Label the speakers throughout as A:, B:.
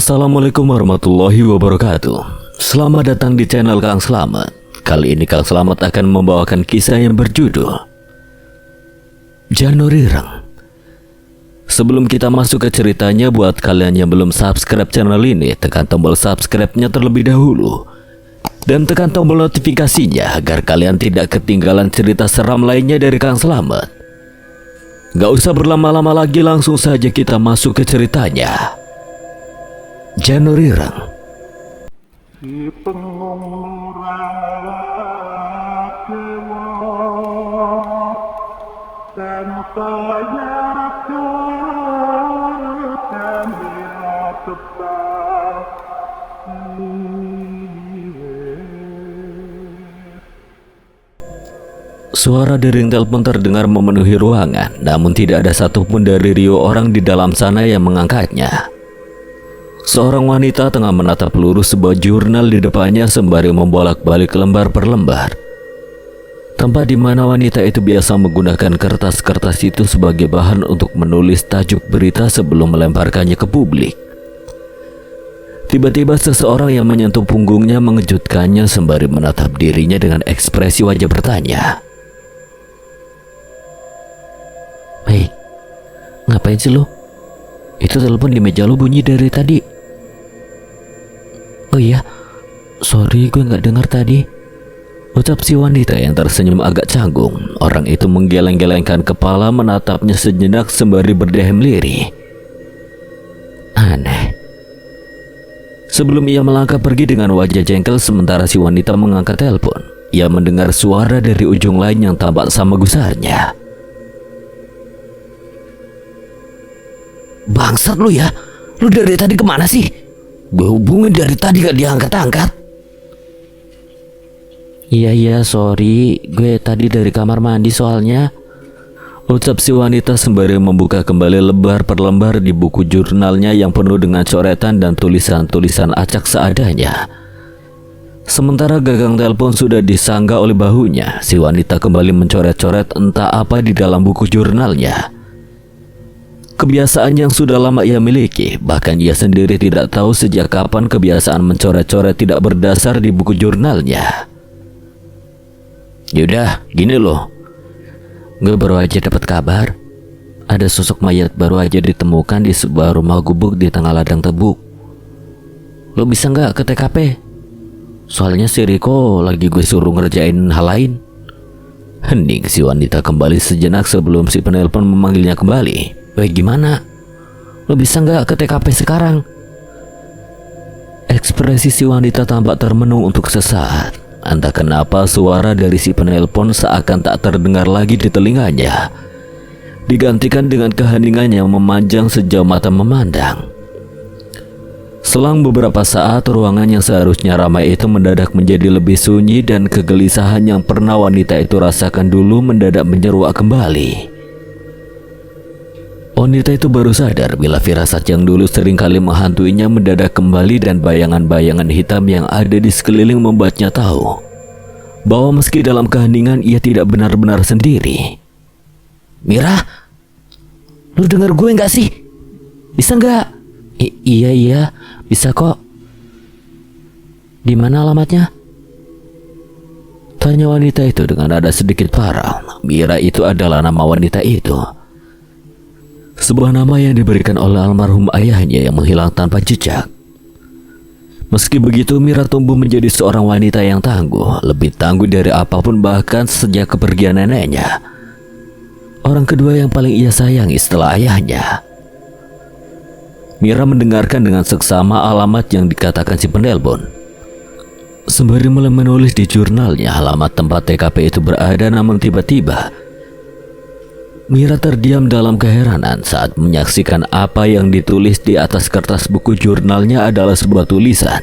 A: Assalamualaikum warahmatullahi wabarakatuh. Selamat datang di channel Kang Slamet. Kali ini Kang Slamet akan membawakan kisah yang berjudul Janurireng. Sebelum kita masuk ke ceritanya, buat kalian yang belum subscribe channel ini, tekan tombol subscribe-nya terlebih dahulu dan tekan tombol notifikasinya agar kalian tidak ketinggalan cerita seram lainnya dari Kang Slamet. Gak usah berlama-lama lagi, langsung saja kita masuk ke ceritanya. Janurireng.
B: Si pengung dan saya
A: Suara dering telepon terdengar memenuhi ruangan, namun tidak ada satupun dari Rio orang di dalam sana yang mengangkatnya. Seorang wanita tengah menatap lurus sebuah jurnal di depannya sembari membolak-balik lembar per lembar. Tempat di mana wanita itu biasa menggunakan kertas-kertas itu sebagai bahan untuk menulis tajuk berita sebelum melemparkannya ke publik. Tiba-tiba seseorang yang menyentuh punggungnya mengejutkannya sembari menatap dirinya dengan ekspresi wajah bertanya. "Hei, ngapain sih lo? Itu telepon di meja lo bunyi dari tadi." "Oh iya, sorry gue nggak dengar tadi," ucap si wanita yang tersenyum agak canggung. Orang itu menggeleng-gelengkan kepala menatapnya sejenak sembari berdehem lirih. Aneh. Sebelum ia melangkah pergi dengan wajah jengkel sementara si wanita mengangkat telepon, ia mendengar suara dari ujung lain yang tampak sama gusarnya. "Bangsat lu ya, lu dari tadi kemana sih? Gue hubungin dari tadi gak diangkat-angkat." Iya, sorry, gue tadi dari kamar mandi soalnya," ucap si wanita sembari membuka kembali lembar per lembar di buku jurnalnya yang penuh dengan coretan dan tulisan-tulisan acak seadanya. Sementara gagang telepon sudah disanggah oleh bahunya, si wanita kembali mencoret-coret entah apa di dalam buku jurnalnya. Kebiasaan yang sudah lama ia miliki, bahkan ia sendiri tidak tahu sejak kapan kebiasaan mencoret-coret tidak berdasar di buku jurnalnya. "Yaudah, gini loh. Gue baru aja dapat kabar. Ada sosok mayat baru aja ditemukan di sebuah rumah gubuk di tengah ladang tebu. Lo bisa nggak ke TKP? Soalnya si Riko lagi gue suruh ngerjain hal lain." Hening si wanita kembali sejenak sebelum si penelpon memanggilnya kembali. "Weh, gimana? Lo bisa nggak ke TKP sekarang?" Ekspresi si wanita tampak termenung untuk sesaat. Entah kenapa suara dari si penelpon seakan tak terdengar lagi di telinganya, digantikan dengan keheningan yang memanjang sejauh mata memandang. Selang beberapa saat, ruangan yang seharusnya ramai itu mendadak menjadi lebih sunyi dan kegelisahan yang pernah wanita itu rasakan dulu mendadak menyeruak kembali. Wanita itu baru sadar bila firasat yang dulu seringkali menghantuinya mendadak kembali dan bayangan-bayangan hitam yang ada di sekeliling membuatnya tahu bahwa meski dalam keheningan ia tidak benar-benar sendiri. "Mira, lu dengar gue nggak sih? Bisa nggak?" Iya, bisa kok." "Di mana alamatnya?" tanya wanita itu dengan nada sedikit parau. Mira itu adalah nama wanita itu. Sebuah nama yang diberikan oleh almarhum ayahnya yang menghilang tanpa jejak. Meski begitu, Mira tumbuh menjadi seorang wanita yang tangguh, lebih tangguh dari apapun bahkan sejak kepergian neneknya. Orang kedua yang paling ia sayangi setelah ayahnya. Mira mendengarkan dengan seksama alamat yang dikatakan si penelpon. Sembari mulai menulis di jurnalnya alamat tempat TKP itu berada, namun tiba-tiba Mira terdiam dalam keheranan saat menyaksikan apa yang ditulis di atas kertas buku jurnalnya adalah sebuah tulisan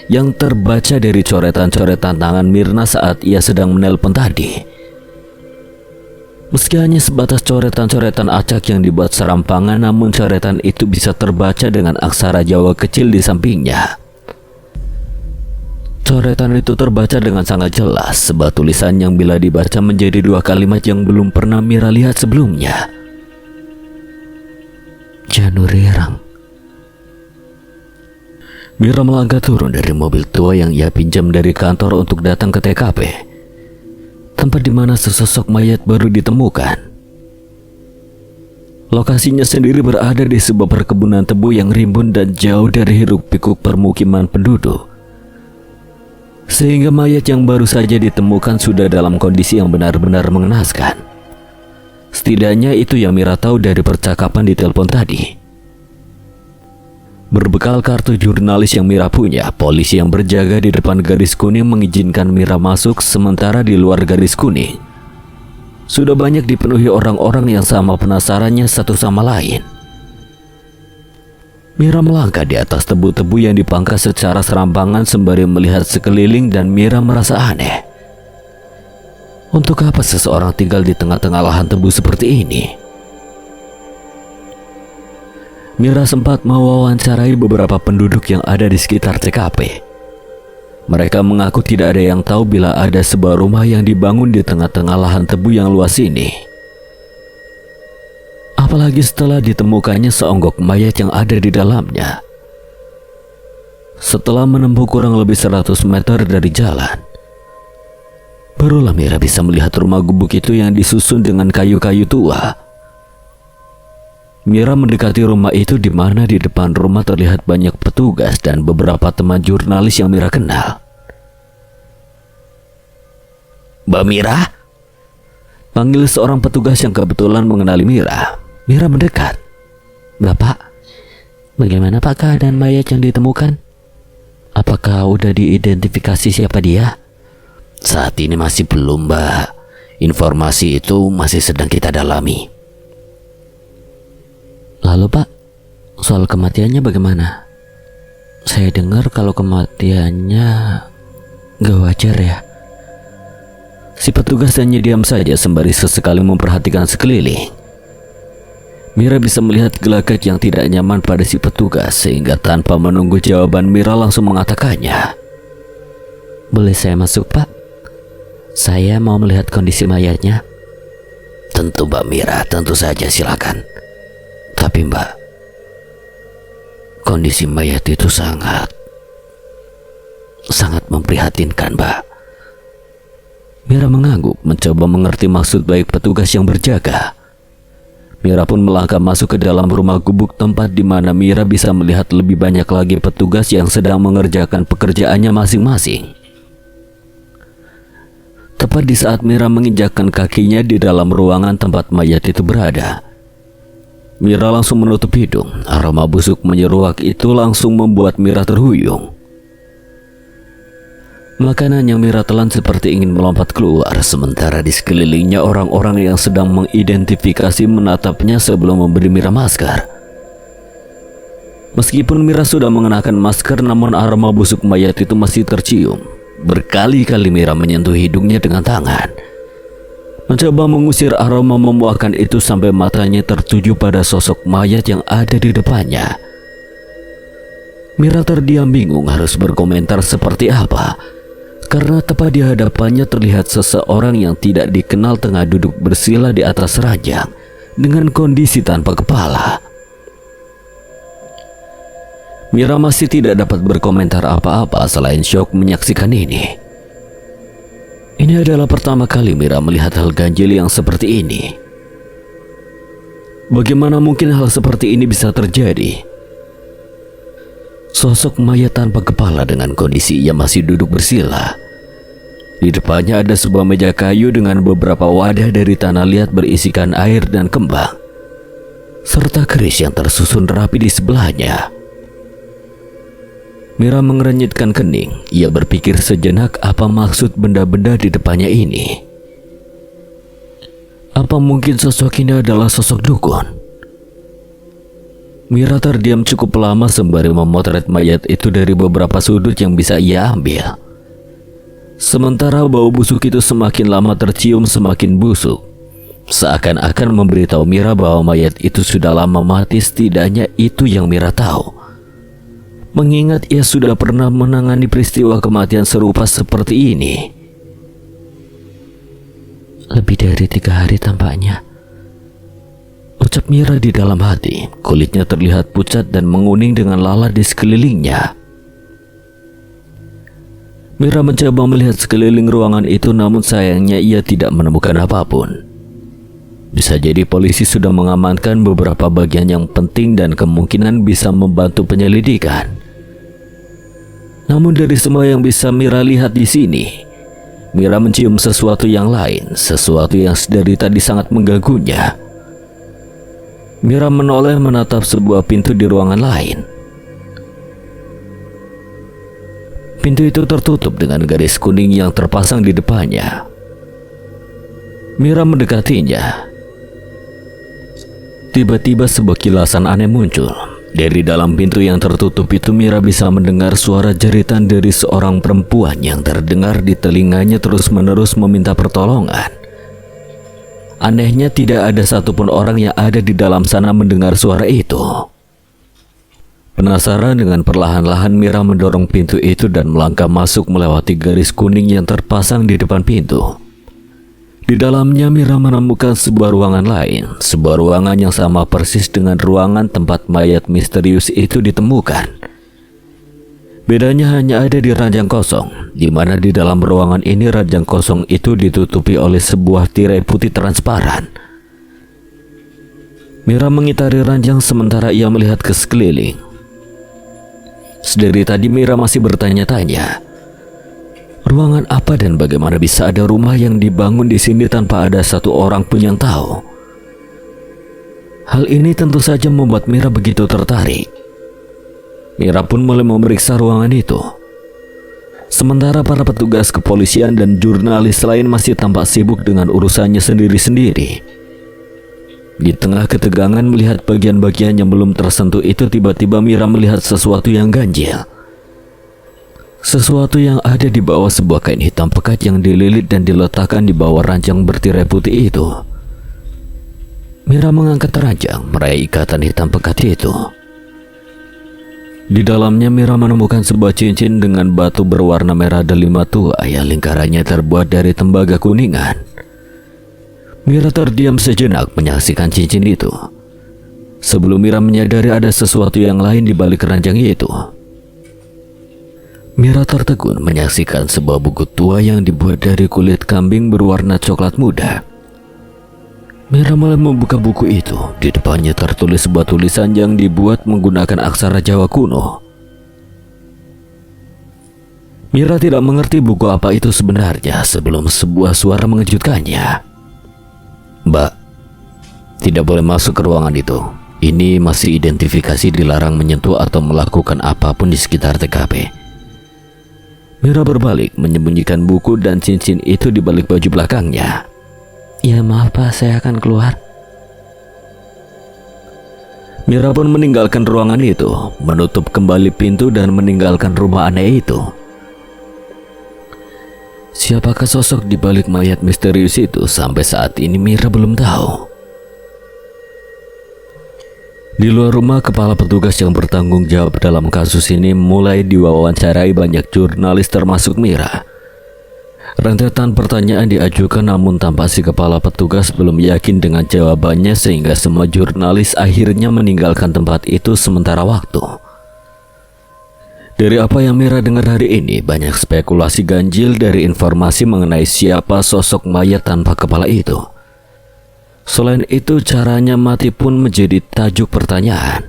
A: yang terbaca dari coretan-coretan tangan Mirna saat ia sedang menelpon tadi. Meski hanya sebatas coretan-coretan acak yang dibuat serampangan, namun coretan itu bisa terbaca dengan aksara Jawa kecil di sampingnya. Coretan itu terbaca dengan sangat jelas, sebuah tulisan yang bila dibaca menjadi dua kalimat yang belum pernah Mira lihat sebelumnya. Janurireng. Mira melangkah turun dari mobil tua yang ia pinjam dari kantor untuk datang ke TKP, tempat di mana sesosok mayat baru ditemukan. Lokasinya sendiri berada di sebuah perkebunan tebu yang rimbun dan jauh dari hiruk-pikuk permukiman penduduk, sehingga mayat yang baru saja ditemukan sudah dalam kondisi yang benar-benar mengenaskan. Setidaknya itu yang Mira tahu dari percakapan di telepon tadi. Berbekal kartu jurnalis yang Mira punya, polisi yang berjaga di depan garis kuning mengizinkan Mira masuk, sementara di luar garis kuning sudah banyak dipenuhi orang-orang yang sama penasarannya satu sama lain. Mira melangkah di atas tebu-tebu yang dipangkas secara serampangan sembari melihat sekeliling dan Mira merasa aneh. Untuk apa seseorang tinggal di tengah-tengah lahan tebu seperti ini? Mira sempat mewawancarai beberapa penduduk yang ada di sekitar TKP. Mereka mengaku tidak ada yang tahu bila ada sebuah rumah yang dibangun di tengah-tengah lahan tebu yang luas ini. Apalagi setelah ditemukannya seonggok mayat yang ada di dalamnya. Setelah menempuh kurang lebih 100 meter dari jalan, barulah Mira bisa melihat rumah gubuk itu yang disusun dengan kayu-kayu tua. Mira mendekati rumah itu di mana di depan rumah terlihat banyak petugas dan beberapa teman jurnalis yang Mira kenal. "Mbak Mira?" panggil seorang petugas yang kebetulan mengenali Mira. Mira mendekat. "Bapak, bagaimana Pak keadaan mayat yang ditemukan? Apakah udah diidentifikasi siapa dia?"
C: "Saat ini masih belum, Mbak. Informasi itu masih sedang kita dalami."
A: "Lalu Pak, soal kematiannya bagaimana? Saya dengar kalau kematiannya gak wajar ya." Si petugas hanya diam saja sembari sesekali memperhatikan sekeliling. Mira bisa melihat gelagat yang tidak nyaman pada si petugas, sehingga tanpa menunggu jawaban Mira langsung mengatakannya. "Boleh saya masuk Pak? Saya mau melihat kondisi mayatnya."
C: "Tentu Mbak Mira, tentu saja, silakan. Tapi Mbak, kondisi mayat itu sangat memprihatinkan, Mbak."
A: Mira mengangguk, mencoba mengerti maksud baik petugas yang berjaga. Mira pun melangkah masuk ke dalam rumah gubuk, tempat di mana Mira bisa melihat lebih banyak lagi petugas yang sedang mengerjakan pekerjaannya masing-masing. Tepat di saat Mira menginjakkan kakinya di dalam ruangan tempat mayat itu berada, Mira langsung menutup hidung. Aroma busuk menyeruak itu langsung membuat Mira terhuyung. Makanan yang Mira telan seperti ingin melompat keluar, sementara di sekelilingnya orang-orang yang sedang mengidentifikasi menatapnya sebelum memberi Mira masker. Meskipun Mira sudah mengenakan masker, namun aroma busuk mayat itu masih tercium. Berkali-kali Mira menyentuh hidungnya dengan tangan, mencoba mengusir aroma memuakkan itu sampai matanya tertuju pada sosok mayat yang ada di depannya. Mira terdiam bingung harus berkomentar seperti apa, karena tepat di hadapannya terlihat seseorang yang tidak dikenal tengah duduk bersila di atas ranjang dengan kondisi tanpa kepala. Mira masih tidak dapat berkomentar apa-apa selain syok menyaksikan ini. Ini adalah pertama kali Mira melihat hal ganjil yang seperti ini. Bagaimana mungkin hal seperti ini bisa terjadi? Sosok mayat tanpa kepala dengan kondisi ia masih duduk bersila. Di depannya ada sebuah meja kayu dengan beberapa wadah dari tanah liat berisikan air dan kembang, serta keris yang tersusun rapi di sebelahnya. Mira mengerenyitkan kening. Ia berpikir sejenak apa maksud benda-benda di depannya ini. Apa mungkin sosok ini adalah sosok dukun? Mira terdiam cukup lama sembari memotret mayat itu dari beberapa sudut yang bisa ia ambil. Sementara bau busuk itu semakin lama tercium semakin busuk, seakan-akan memberitahu Mira bahwa mayat itu sudah lama mati. Setidaknya itu yang Mira tahu, mengingat ia sudah pernah menangani peristiwa kematian serupa seperti ini. Lebih dari 3 hari tampaknya, ucap Mira di dalam hati. Kulitnya terlihat pucat dan menguning dengan lalat di sekelilingnya. Mira mencoba melihat sekeliling ruangan itu, namun sayangnya ia tidak menemukan apapun. Bisa jadi polisi sudah mengamankan beberapa bagian yang penting dan kemungkinan bisa membantu penyelidikan. Namun dari semua yang bisa Mira lihat di sini, Mira mencium sesuatu yang lain, sesuatu yang dari tadi sangat mengganggunya. Mira menoleh menatap sebuah pintu di ruangan lain. Pintu itu tertutup dengan garis kuning yang terpasang di depannya. Mira mendekatinya. Tiba-tiba sebuah kilasan aneh muncul. Dari dalam pintu yang tertutup itu, Mira bisa mendengar suara jeritan dari seorang perempuan yang terdengar di telinganya terus-menerus meminta pertolongan. Anehnya tidak ada satupun orang yang ada di dalam sana mendengar suara itu. Penasaran, dengan perlahan-lahan Mira mendorong pintu itu dan melangkah masuk melewati garis kuning yang terpasang di depan pintu. Di dalamnya Mira menemukan sebuah ruangan lain, sebuah ruangan yang sama persis dengan ruangan tempat mayat misterius itu ditemukan. Bedanya hanya ada di ranjang kosong, di mana di dalam ruangan ini ranjang kosong itu ditutupi oleh sebuah tirai putih transparan. Mira mengitari ranjang sementara ia melihat ke sekeliling. Sedari tadi Mira masih bertanya-tanya, ruangan apa dan bagaimana bisa ada rumah yang dibangun di sini tanpa ada satu orang pun yang tahu. Hal ini tentu saja membuat Mira begitu tertarik. Mira pun mulai memeriksa ruangan itu. Sementara para petugas kepolisian dan jurnalis lain masih tampak sibuk dengan urusannya sendiri-sendiri. Di tengah ketegangan melihat bagian-bagian yang belum tersentuh itu, tiba-tiba Mira melihat sesuatu yang ganjil. Sesuatu yang ada di bawah sebuah kain hitam pekat yang dililit dan diletakkan di bawah ranjang bertirai putih itu. Mira mengangkat ranjang, meraih ikatan hitam pekat itu. Di dalamnya Mira menemukan sebuah cincin dengan batu berwarna merah delima tua yang lingkarannya terbuat dari tembaga kuningan. Mira terdiam sejenak menyaksikan cincin itu, sebelum Mira menyadari ada sesuatu yang lain di balik ranjang itu. Mira tertegun menyaksikan sebuah buku tua yang dibuat dari kulit kambing berwarna coklat muda. Mira mulai membuka buku itu. Di depannya tertulis sebuah tulisan yang dibuat menggunakan aksara Jawa kuno. Mira tidak mengerti buku apa itu sebenarnya sebelum sebuah suara mengejutkannya. "Mbak, tidak boleh masuk ke ruangan itu. Ini masih identifikasi, dilarang menyentuh atau melakukan apapun di sekitar TKP." Mira berbalik menyembunyikan buku dan cincin itu di balik baju belakangnya. "Ya maaf Pak, saya akan keluar." Mira pun meninggalkan ruangan itu, menutup kembali pintu dan meninggalkan rumah aneh itu. Siapakah sosok di balik mayat misterius itu sampai saat ini Mira belum tahu. Di luar rumah, kepala petugas yang bertanggung jawab dalam kasus ini mulai diwawancarai banyak jurnalis termasuk Mira. Rentetan pertanyaan diajukan, namun tampak si kepala petugas belum yakin dengan jawabannya sehingga semua jurnalis akhirnya meninggalkan tempat itu sementara waktu. Dari apa yang Mira dengar hari ini, banyak spekulasi ganjil dari informasi mengenai siapa sosok mayat tanpa kepala itu. Selain itu, caranya mati pun menjadi tajuk pertanyaan.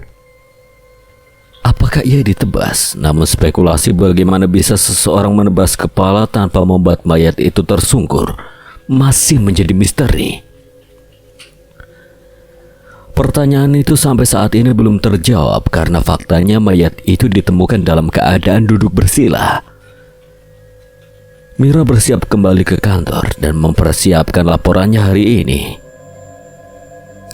A: Apakah ia ditebas? Namun spekulasi bagaimana bisa seseorang menebas kepala tanpa membuat mayat itu tersungkur masih menjadi misteri. Pertanyaan itu sampai saat ini belum terjawab karena faktanya mayat itu ditemukan dalam keadaan duduk bersila. Mira bersiap kembali ke kantor dan mempersiapkan laporannya hari ini.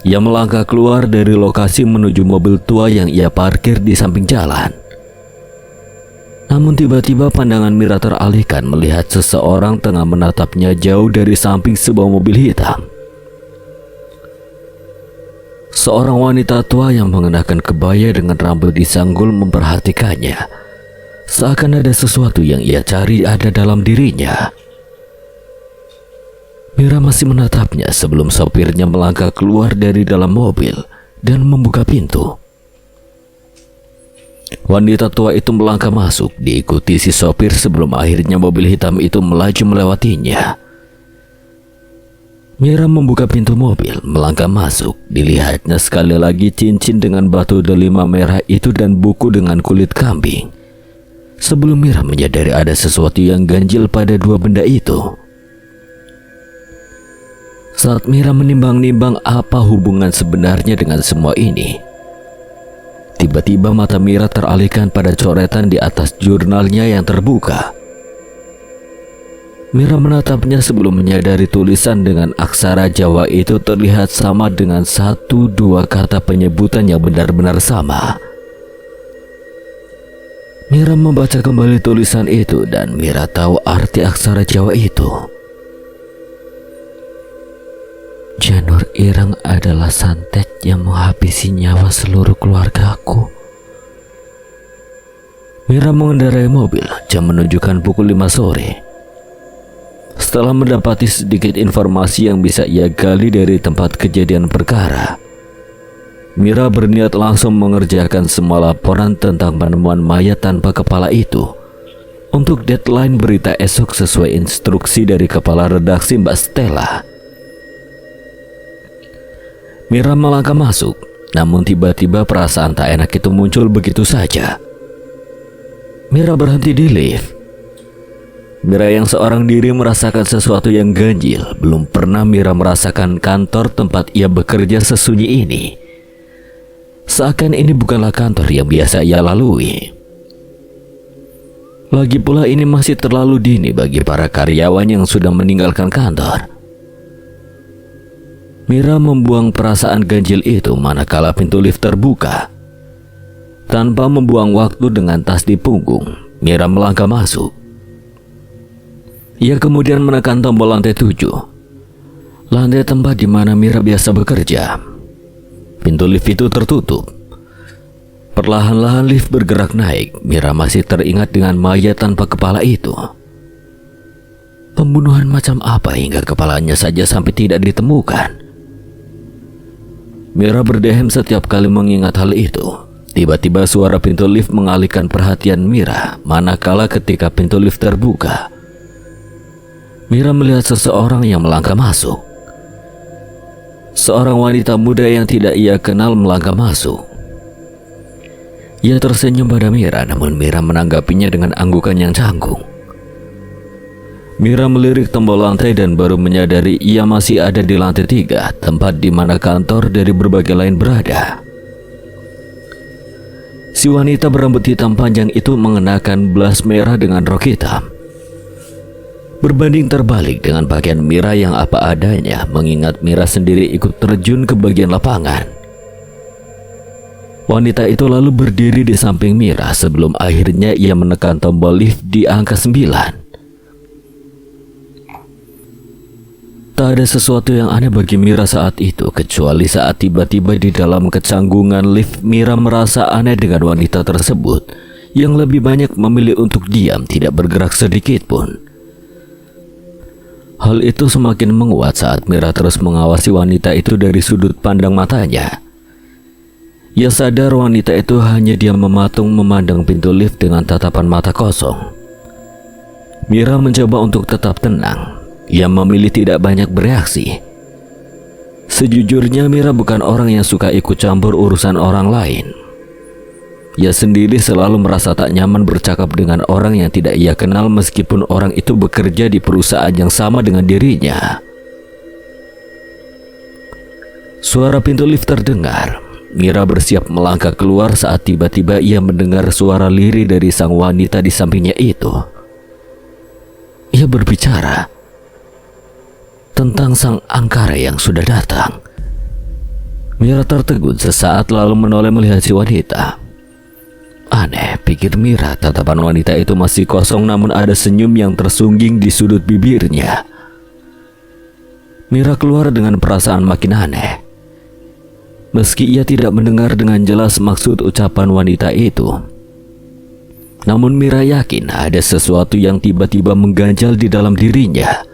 A: Ia melangkah keluar dari lokasi menuju mobil tua yang ia parkir di samping jalan. Namun tiba-tiba pandangan Mira teralihkan melihat seseorang tengah menatapnya jauh dari samping sebuah mobil hitam. Seorang wanita tua yang mengenakan kebaya dengan rambut disanggul memperhatikannya, seakan ada sesuatu yang ia cari ada dalam dirinya. Mira masih menatapnya sebelum sopirnya melangkah keluar dari dalam mobil dan membuka pintu. Wanita tua itu melangkah masuk, diikuti si sopir sebelum akhirnya mobil hitam itu melaju melewatinya. Mira membuka pintu mobil, melangkah masuk. Dilihatnya sekali lagi cincin dengan batu delima merah itu dan buku dengan kulit kambing. Sebelum Mira menyadari ada sesuatu yang ganjil pada dua benda itu. Saat Mira menimbang-nimbang apa hubungan sebenarnya dengan semua ini, tiba-tiba mata Mira teralihkan pada coretan di atas jurnalnya yang terbuka. Mira menatapnya sebelum menyadari tulisan dengan aksara Jawa itu terlihat sama dengan satu dua kata penyebutan yang benar-benar sama. Mira membaca kembali tulisan itu dan Mira tahu arti aksara Jawa itu. Janur Ireng adalah santet yang menghabisi nyawa seluruh keluargaku. Mira mengendarai mobil, jam menunjukkan pukul 5 sore. Setelah mendapati sedikit informasi yang bisa ia gali dari tempat kejadian perkara, Mira berniat langsung mengerjakan semua laporan tentang penemuan mayat tanpa kepala itu untuk deadline berita esok sesuai instruksi dari kepala redaksi Mbak Stella. Mira melangkah masuk, namun tiba-tiba perasaan tak enak itu muncul begitu saja. Mira berhenti di lift. Mira yang seorang diri merasakan sesuatu yang ganjil. Belum pernah Mira merasakan kantor tempat ia bekerja sesunyi ini. Seakan ini bukanlah kantor yang biasa ia lalui. Lagi pula ini masih terlalu dini bagi para karyawan yang sudah meninggalkan kantor. Mira membuang perasaan ganjil itu manakala pintu lift terbuka. Tanpa membuang waktu dengan tas di punggung, Mira melangkah masuk. Ia kemudian menekan tombol lantai 7, lantai tempat di mana Mira biasa bekerja. Pintu lift itu tertutup. Perlahan-lahan lift bergerak naik. Mira masih teringat dengan mayat tanpa kepala itu. Pembunuhan macam apa hingga kepalanya saja sampai tidak ditemukan? Mira berdehem setiap kali mengingat hal itu. Tiba-tiba suara pintu lift mengalihkan perhatian Mira manakala ketika pintu lift terbuka. Mira melihat seseorang yang melangkah masuk. Seorang wanita muda yang tidak ia kenal melangkah masuk. Ia tersenyum pada Mira, namun Mira menanggapinya dengan anggukan yang canggung. Mira melirik tombol lantai dan baru menyadari ia masih ada di lantai 3, tempat di mana kantor dari berbagai lain berada. Si wanita berambut hitam panjang itu mengenakan blas merah dengan rok hitam. Berbanding terbalik dengan pakaian Mira yang apa adanya, mengingat Mira sendiri ikut terjun ke bagian lapangan. Wanita itu lalu berdiri di samping Mira sebelum akhirnya ia menekan tombol lift di angka 9. Tak ada sesuatu yang aneh bagi Mira saat itu, kecuali saat tiba-tiba di dalam kecanggungan lift Mira merasa aneh dengan wanita tersebut yang lebih banyak memilih untuk diam, tidak bergerak sedikit pun. Hal itu semakin menguat saat Mira terus mengawasi wanita itu dari sudut pandang matanya. Ia sadar wanita itu hanya diam mematung memandang pintu lift dengan tatapan mata kosong. Mira mencoba untuk tetap tenang. Ia memilih tidak banyak bereaksi. Sejujurnya Mira bukan orang yang suka ikut campur urusan orang lain. Ia sendiri selalu merasa tak nyaman bercakap dengan orang yang tidak ia kenal meskipun orang itu bekerja di perusahaan yang sama dengan dirinya. Suara pintu lift terdengar. Mira bersiap melangkah keluar saat tiba-tiba ia mendengar suara lirih dari sang wanita di sampingnya itu. Ia berbicara tentang sang angkara yang sudah datang. Mira tertegun sesaat lalu menoleh melihat si wanita. Aneh, pikir Mira, tatapan wanita itu masih kosong namun ada senyum yang tersungging di sudut bibirnya. Mira keluar dengan perasaan makin aneh. Meski ia tidak mendengar dengan jelas maksud ucapan wanita itu, namun Mira yakin ada sesuatu yang tiba-tiba mengganjal di dalam dirinya.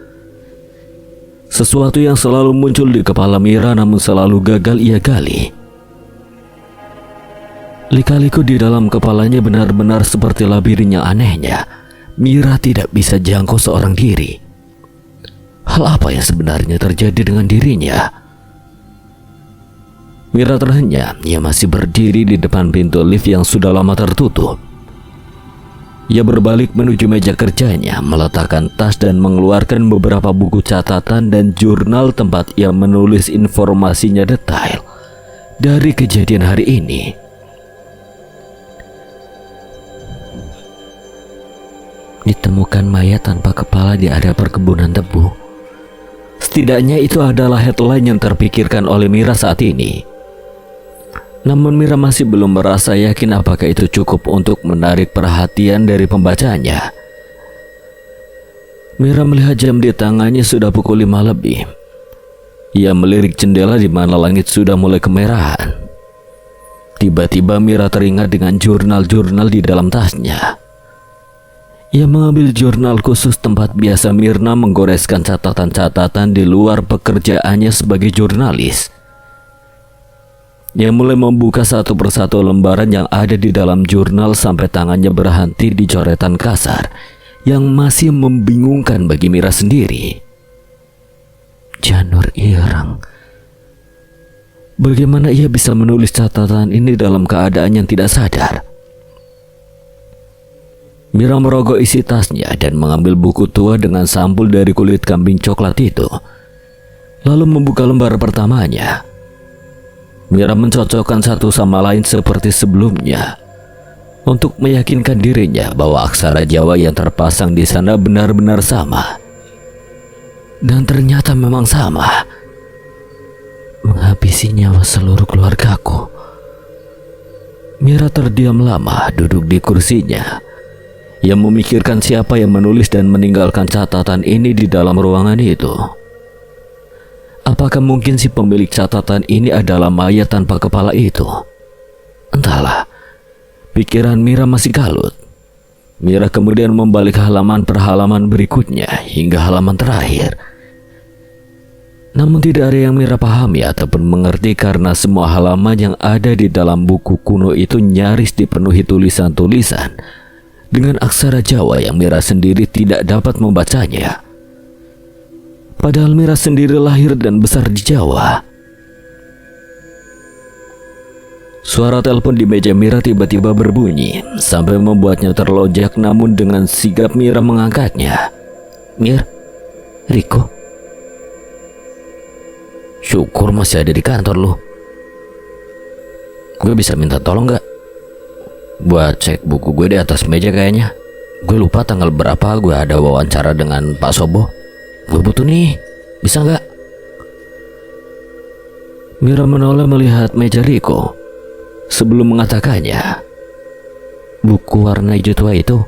A: Sesuatu yang selalu muncul di kepala Mira namun selalu gagal ia gali. Lika-liku di dalam kepalanya benar-benar seperti labirin yang anehnya. Mira tidak bisa jangkau seorang diri. Hal apa yang sebenarnya terjadi dengan dirinya? Mira terhenyak. Ia masih berdiri di depan pintu lift yang sudah lama tertutup. Ia berbalik menuju meja kerjanya, meletakkan tas dan mengeluarkan beberapa buku catatan dan jurnal tempat ia menulis informasinya detail dari kejadian hari ini. Ditemukan mayat tanpa kepala di area perkebunan tebu. Setidaknya itu adalah headline yang terpikirkan oleh Mira saat ini. Namun Mira masih belum merasa yakin apakah itu cukup untuk menarik perhatian dari pembacanya. Mira melihat jam di tangannya sudah pukul 5 lebih. Ia melirik jendela di mana langit sudah mulai kemerahan. Tiba-tiba Mira teringat dengan jurnal-jurnal di dalam tasnya. Ia mengambil jurnal khusus tempat biasa Mirna menggoreskan catatan-catatan di luar pekerjaannya sebagai jurnalis. Ia mulai membuka satu persatu lembaran yang ada di dalam jurnal sampai tangannya berhenti di coretan kasar yang masih membingungkan bagi Mira sendiri. Janur Ireng. Bagaimana ia bisa menulis catatan ini dalam keadaan yang tidak sadar? Mira merogoh isi tasnya dan mengambil buku tua dengan sampul dari kulit kambing coklat itu. Lalu membuka lembar pertamanya. Mira mencocokkan satu sama lain seperti sebelumnya untuk meyakinkan dirinya bahwa aksara Jawa yang terpasang di sana benar-benar sama. Dan ternyata memang sama. Menghabisi nyawa seluruh keluargaku. Mira terdiam lama duduk di kursinya. Ia memikirkan siapa yang menulis dan meninggalkan catatan ini di dalam ruangan itu. Apakah mungkin si pemilik catatan ini adalah mayat tanpa kepala itu? Entahlah. Pikiran Mira masih kalut. Mira kemudian membalik halaman per halaman berikutnya hingga halaman terakhir. Namun tidak ada yang Mira pahami ataupun mengerti karena semua halaman yang ada di dalam buku kuno itu nyaris dipenuhi tulisan-tulisan dengan aksara Jawa yang Mira sendiri tidak dapat membacanya. Padahal Mira sendiri lahir dan besar di Jawa. Suara telepon di meja Mira tiba-tiba berbunyi sampai membuatnya terlonjak, namun dengan sigap Mira mengangkatnya. Mir, Riko. Syukur masih ada di kantor lu. Gue bisa minta tolong gak? Buat cek buku gue di atas meja kayaknya. Gue lupa tanggal berapa gue ada wawancara dengan Pak Sobo. Gue butuh nih, bisa gak? Mira menoleh melihat meja Riko sebelum mengatakannya. Buku warna hijau tua itu?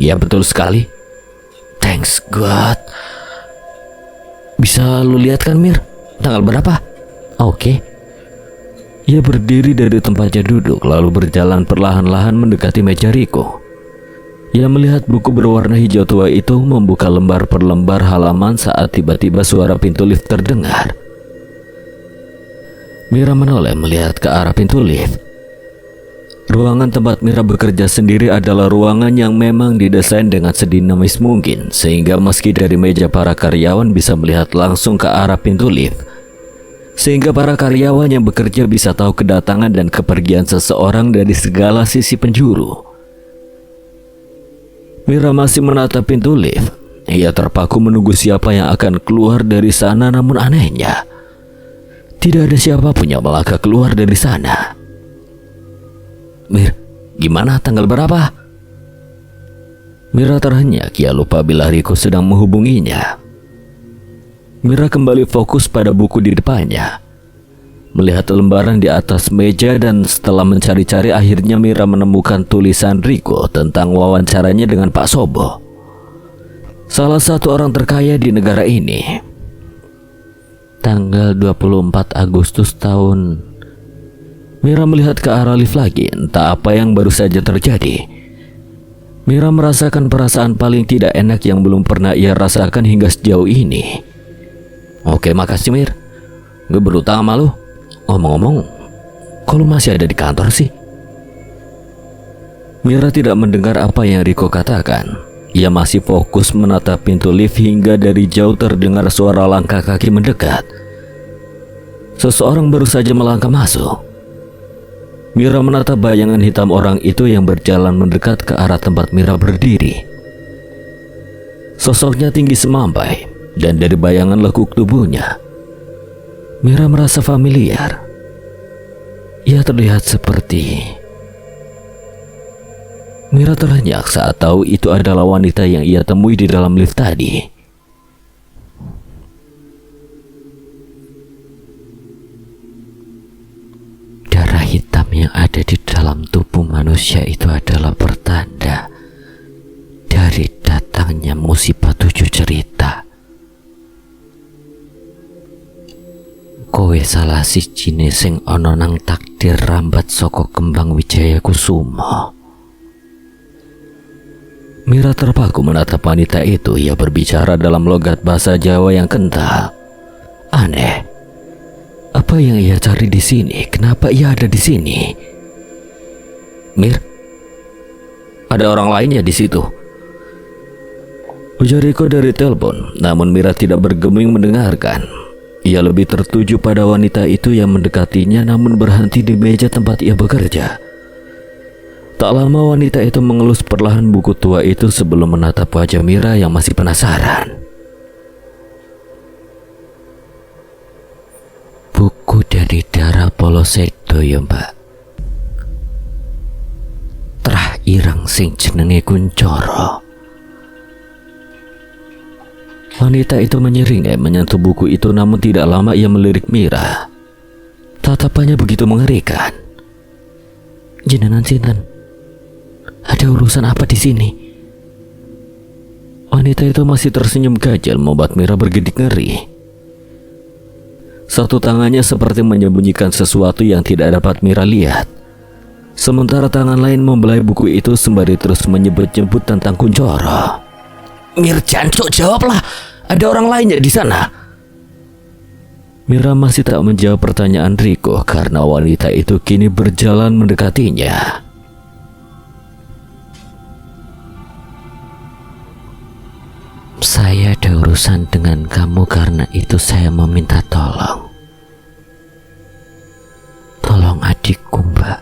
A: Ya betul sekali. Thanks God. Bisa lu lihat kan Mir? Tanggal berapa? Oke. Ia berdiri dari tempatnya duduk lalu berjalan perlahan-lahan mendekati meja Riko. Ia melihat buku berwarna hijau tua itu membuka lembar per lembar halaman saat tiba-tiba suara pintu lift terdengar. Mira menoleh melihat ke arah pintu lift. Ruangan tempat Mira bekerja sendiri adalah ruangan yang memang didesain dengan sedinamis mungkin, sehingga meski dari meja para karyawan bisa melihat langsung ke arah pintu lift, sehingga para karyawan yang bekerja bisa tahu kedatangan dan kepergian seseorang dari segala sisi penjuru. Mira masih menatap pintu lift. Ia terpaku menunggu siapa yang akan keluar dari sana, namun anehnya tidak ada siapapun yang melangkah keluar dari sana. Mir, gimana tanggal berapa? Mira terhenyak, ia lupa bila Riko sedang menghubunginya. Mira kembali fokus pada buku di depannya, melihat lembaran di atas meja, dan setelah mencari-cari akhirnya Mira menemukan tulisan Riko tentang wawancaranya dengan Pak Sobo, salah satu orang terkaya di negara ini. Tanggal 24 Agustus tahun. Mira melihat ke arah lift lagi, entah apa yang baru saja terjadi. Mira merasakan perasaan paling tidak enak yang belum pernah ia rasakan hingga sejauh ini. Oke, makasih Mir. Gue berutang sama lu. Ngomong-ngomong, kok lu masih ada di kantor sih? Mira tidak mendengar apa yang Riko katakan. Ia masih fokus menatap pintu lift hingga dari jauh terdengar suara langkah kaki mendekat. Seseorang baru saja melangkah masuk. Mira menatap bayangan hitam orang itu yang berjalan mendekat ke arah tempat Mira berdiri. Sosoknya tinggi semampai, dan dari bayangan lekuk tubuhnya, Mira merasa familiar. Ia terlihat seperti... Mira terhenyak saat tahu itu adalah wanita yang ia temui di dalam lift tadi. Darah hitam yang ada di dalam tubuh manusia itu adalah pertanda dari datangnya musibah 7 cerita. Kowe salah sijine sing ana nang takdir rambat saka kembang Wijaya Kusuma. Mira terpaku menatap wanita itu. Ia berbicara dalam logat bahasa Jawa yang kental. Aneh. Apa yang ia cari di sini? Kenapa ia ada di sini? Mir, ada orang lainnya di situ. Ujar Riko dari telepon, namun Mira tidak bergeming mendengarkan. Ia lebih tertuju pada wanita itu yang mendekatinya namun berhenti di meja tempat ia bekerja. Tak lama wanita itu mengelus perlahan buku tua itu sebelum menatap wajah Mira yang masih penasaran. Buku dari Dara Polosedo ya mbak. Trah ireng sing jenenge Kuncoro. Wanita itu menyeringai menyentuh buku itu namun tidak lama ia melirik Mira. Tatapannya begitu mengerikan. Jenengan sinten? Ada urusan apa di sini? Wanita itu masih tersenyum gajal membuat Mira bergidik ngeri. Satu tangannya seperti menyembunyikan sesuatu yang tidak dapat Mira lihat. Sementara tangan lain membelai buku itu sembari terus menyebut-nyebut tentang Kuncoro. Mir, jancuk, jawablah. Ada orang lainnya di sana. Mira masih tak menjawab pertanyaan Riko karena wanita itu kini berjalan mendekatinya. Saya ada urusan dengan kamu, karena itu saya meminta tolong. Tolong adikku mbak.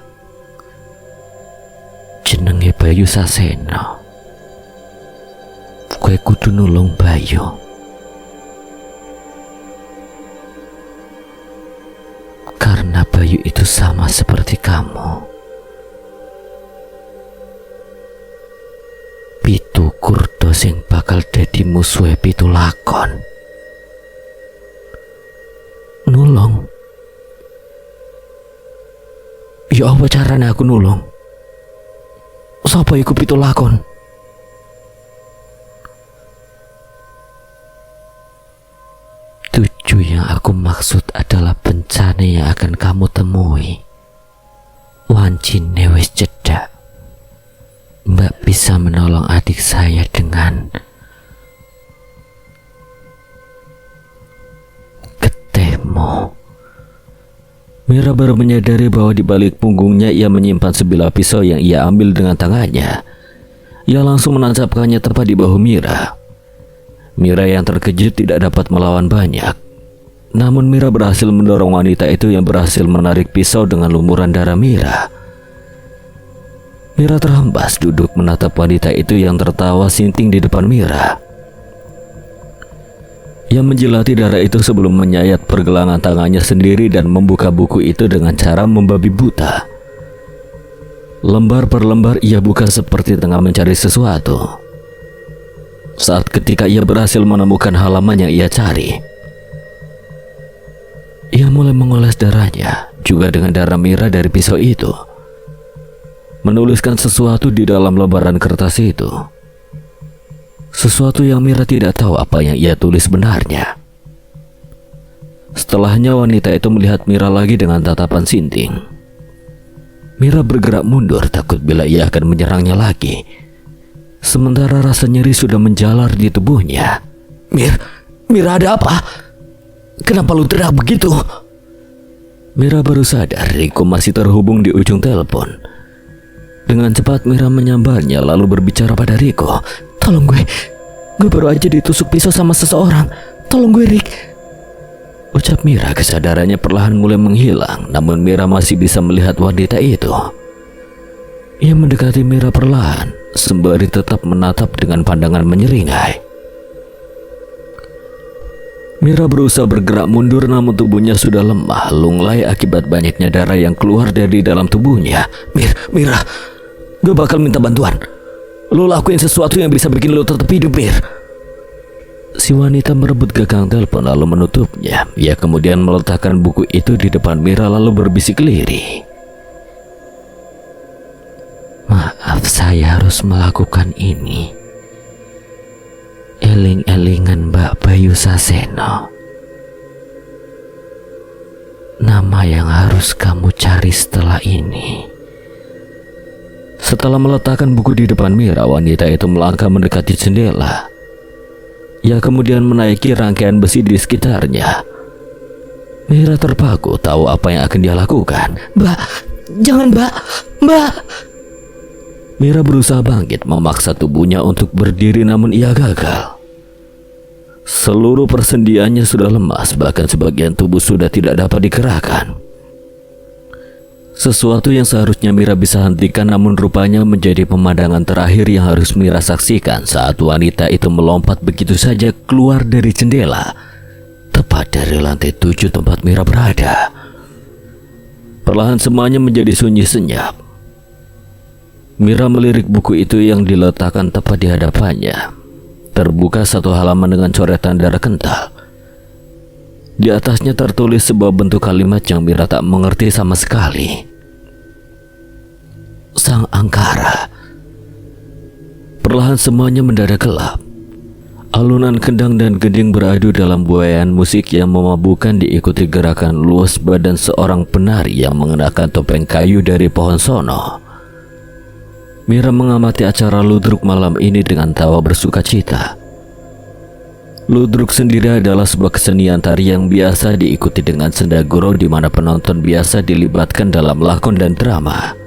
A: Jenenge Bayu Saseno. Kowe kudu nulung Bayu. Karena Bayu itu sama seperti kamu. Pitu kurdo sing bakal dadi musuhe pitu lakon. Nulung? Ya apa carane aku nulung? Sapa iku pitu lakon? Tujuh yang aku maksud adalah bencana yang akan kamu temui. Wancine wis cedak. Mbak bisa menolong adik saya dengan getihmu. Mira baru menyadari bahwa di balik punggungnya ia menyimpan sebilah pisau yang ia ambil dengan tangannya. Ia langsung menancapkannya tepat di bahu Mira. Mira yang terkejut tidak dapat melawan banyak. Namun Mira berhasil mendorong wanita itu yang berhasil menarik pisau dengan lumuran darah Mira. Mira terhembas duduk menatap wanita itu yang tertawa sinting di depan Mira. Ia menjilati darah itu sebelum menyayat pergelangan tangannya sendiri dan membuka buku itu dengan cara membabi buta. Lembar per lembar ia buka seperti tengah mencari sesuatu. Saat ketika ia berhasil menemukan halaman yang ia cari, ia mulai mengoles darahnya juga dengan darah Mira dari pisau itu. Menuliskan sesuatu di dalam lembaran kertas itu. Sesuatu yang Mira tidak tahu apa yang ia tulis sebenarnya. Setelahnya wanita itu melihat Mira lagi dengan tatapan sinting. Mira bergerak mundur takut bila ia akan menyerangnya lagi. Sementara rasa nyeri sudah menjalar di tubuhnya. Mira ada apa? Kenapa lu teriak begitu? Mira baru sadar Riko masih terhubung di ujung telepon. Dengan cepat Mira menyambarnya lalu berbicara pada Riko. "Tolong gue baru aja ditusuk pisau sama seseorang. Tolong gue, Rick." Ucap Mira, kesadarannya perlahan mulai menghilang, namun Mira masih bisa melihat wanita itu. Ia mendekati Mira perlahan, sembari tetap menatap dengan pandangan menyeringai. Mira berusaha bergerak mundur, namun tubuhnya sudah lemah, lunglai akibat banyaknya darah yang keluar dari dalam tubuhnya. Mira, gue bakal minta bantuan. Lo lakuin sesuatu yang bisa bikin lo tetap hidup, Mir." Si wanita merebut gagang telepon lalu menutupnya. Ia kemudian meletakkan buku itu di depan Mira lalu berbisik lirih. "Maaf, saya harus melakukan ini. Eling-elingan Mbak Bayu Saseno. Nama yang harus kamu cari setelah ini." Setelah meletakkan buku di depan Mira, wanita itu melangkah mendekati jendela. Ia kemudian menaiki rangkaian besi di sekitarnya. Mira terpaku tahu apa yang akan dia lakukan. "Mbak, jangan, Mbak." Mira berusaha bangkit, memaksa tubuhnya untuk berdiri, namun ia gagal. Seluruh persendiannya sudah lemas, bahkan sebagian tubuh sudah tidak dapat digerakkan. Sesuatu yang seharusnya Mira bisa hentikan, namun rupanya menjadi pemandangan terakhir yang harus Mira saksikan saat wanita itu melompat begitu saja keluar dari jendela, tepat dari lantai 7 tempat Mira berada. Perlahan semuanya menjadi sunyi senyap. Mira melirik buku itu yang diletakkan tepat di hadapannya. Terbuka satu halaman dengan coretan darah kental. Di atasnya tertulis sebuah bentuk kalimat yang Mira tak mengerti sama sekali. "Sang Angkara." Perlahan semuanya mendadak gelap. Alunan kendang dan gending beradu dalam buaian musik yang memabukkan diikuti gerakan luas badan seorang penari yang mengenakan topeng kayu dari pohon sono. Mira mengamati acara ludruk malam ini dengan tawa bersuka cita. Ludruk sendiri adalah sebuah kesenian tari yang biasa diikuti dengan sendaguro, di mana penonton biasa dilibatkan dalam lakon dan drama.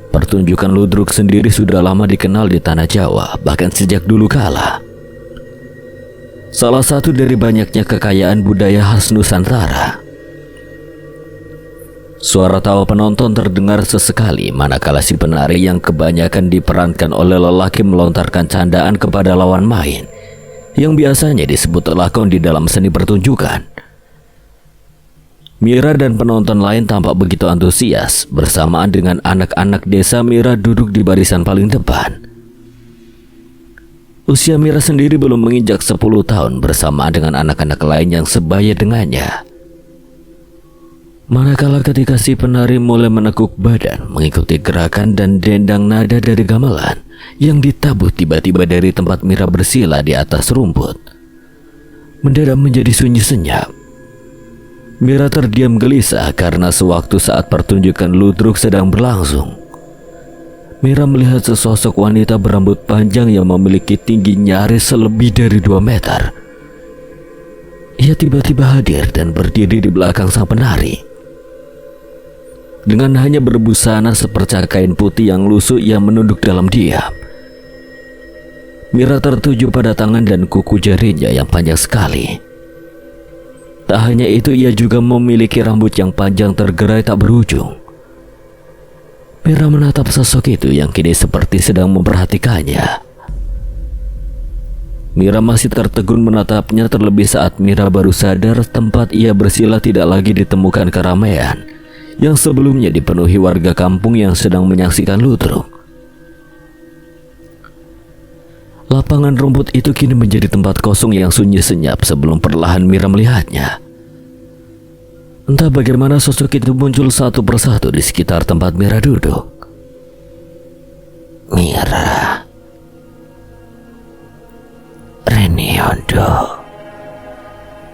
A: Pertunjukan ludruk sendiri sudah lama dikenal di tanah Jawa, bahkan sejak dulu kala. Salah satu dari banyaknya kekayaan budaya khas Nusantara. Suara tawa penonton terdengar sesekali manakala si penari yang kebanyakan diperankan oleh lelaki melontarkan candaan kepada lawan main, yang biasanya disebut lakon di dalam seni pertunjukan. Mira dan penonton lain tampak begitu antusias. Bersamaan dengan anak-anak desa, Mira duduk di barisan paling depan. Usia Mira sendiri belum menginjak 10 tahun bersamaan dengan anak-anak lain yang sebaya dengannya. Manakala ketika si penari mulai menekuk badan mengikuti gerakan dan dendang nada dari gamelan yang ditabuh tiba-tiba dari tempat Mira bersila di atas rumput, mendadak menjadi sunyi senyap. Mira terdiam gelisah karena sewaktu saat pertunjukan ludruk sedang berlangsung, Mira melihat sesosok wanita berambut panjang yang memiliki tinggi nyaris lebih dari 2 meter. Ia tiba-tiba hadir dan berdiri di belakang sang penari. Dengan hanya berbusana seperca kain putih yang lusuh, ia menunduk dalam diam. Mira tertuju pada tangan dan kuku jarinya yang panjang sekali. Tak hanya itu, ia juga memiliki rambut yang panjang tergerai tak berujung. Mira menatap sosok itu yang kini seperti sedang memperhatikannya. Mira masih tertegun menatapnya, terlebih saat Mira baru sadar tempat ia bersila tidak lagi ditemukan keramaian yang sebelumnya dipenuhi warga kampung yang sedang menyaksikan ludruk. Lapangan rumput itu kini menjadi tempat kosong yang sunyi senyap sebelum perlahan Mira melihatnya. Entah bagaimana sosok itu muncul satu persatu di sekitar tempat Mira duduk. "Mira, Reniondo."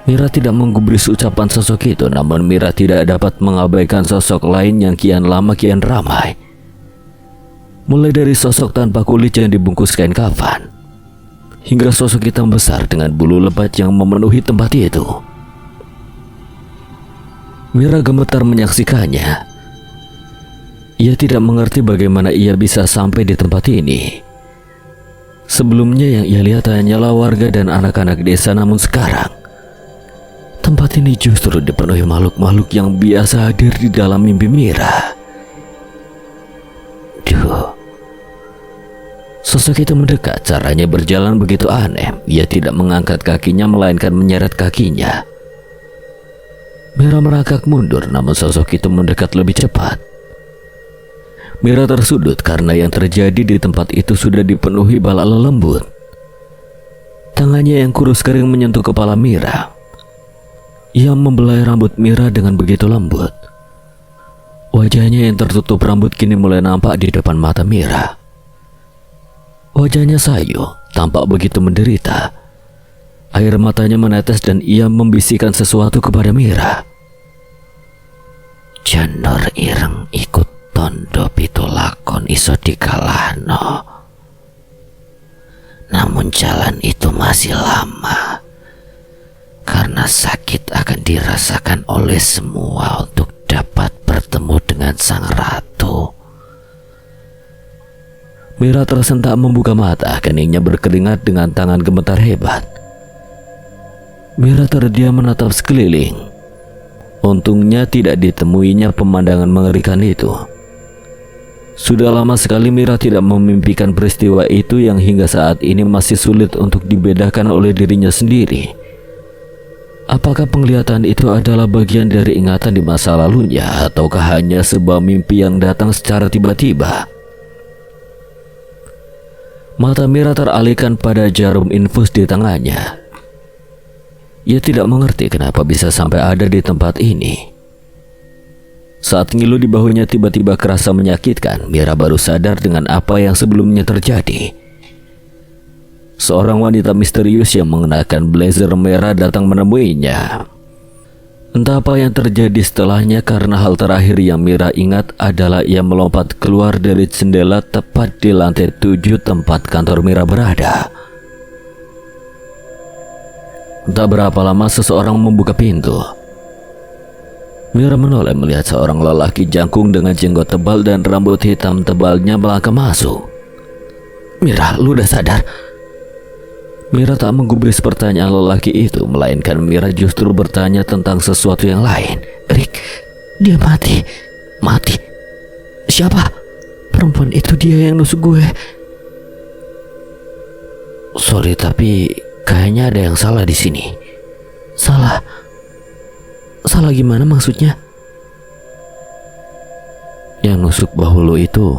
A: Mira tidak menggubris ucapan sosok itu, namun Mira tidak dapat mengabaikan sosok lain yang kian lama kian ramai. Mulai dari sosok tanpa kulit yang dibungkus kain kafan, hingga sosok hitam besar dengan bulu lebat yang memenuhi tempat itu. Mira gemetar menyaksikannya. Ia tidak mengerti bagaimana ia bisa sampai di tempat ini. Sebelumnya yang ia lihat hanyalah warga dan anak-anak desa, namun sekarang tempat ini justru dipenuhi makhluk-makhluk yang biasa hadir di dalam mimpi Mira. Duh. Sosok itu mendekat, caranya berjalan begitu aneh. Ia tidak mengangkat kakinya melainkan menyeret kakinya. Mira merangkak mundur, namun sosok itu mendekat lebih cepat. Mira tersudut karena yang terjadi di tempat itu sudah dipenuhi bala lembut. Tangannya yang kurus kering menyentuh kepala Mira. Ia membelai rambut Mira dengan begitu lembut. Wajahnya yang tertutup rambut kini mulai nampak di depan mata Mira. Wajahnya sayu, tampak begitu menderita. Air matanya menetes dan ia membisikkan sesuatu kepada Mira.
C: Janur ireng ikut tondo pitulakon iso dikalahno. Namun jalan itu masih lama, karena sakit akan dirasakan oleh semua untuk dapat bertemu dengan sang ratu.
A: Mira tersentak membuka mata, keningnya berkeringat dengan tangan gemetar hebat. Mira terdiam menatap sekeliling. Untungnya tidak ditemuinya pemandangan mengerikan itu. Sudah lama sekali Mira tidak memimpikan peristiwa itu yang hingga saat ini masih sulit untuk dibedakan oleh dirinya sendiri. Apakah penglihatan itu adalah bagian dari ingatan di masa lalunya, ataukah hanya sebuah mimpi yang datang secara tiba-tiba? Mata Mira teralihkan pada jarum infus di tangannya. Ia tidak mengerti kenapa bisa sampai ada di tempat ini. Saat ngilu di bahunya tiba-tiba kerasa menyakitkan, Mira baru sadar dengan apa yang sebelumnya terjadi. Seorang wanita misterius yang mengenakan blazer merah datang menemuinya. Entah apa yang terjadi setelahnya, karena hal terakhir yang Mira ingat adalah ia melompat keluar dari jendela tepat di lantai 7 tempat kantor Mira berada. Entah berapa lama seseorang membuka pintu. Mira menoleh melihat seorang lelaki jangkung dengan jenggot tebal dan rambut hitam tebalnya melangkah masuk.
C: Mira, lu udah sadar?
A: Mira tak menggubris pertanyaan lelaki itu, melainkan Mira justru bertanya tentang sesuatu yang lain.
C: Rick, dia mati. Mati? Siapa?
D: Perempuan itu dia yang nusuk gue.
C: Sorry, tapi kayaknya ada yang salah di sini.
D: Salah? Salah gimana maksudnya?
A: Yang nusuk bahu lo itu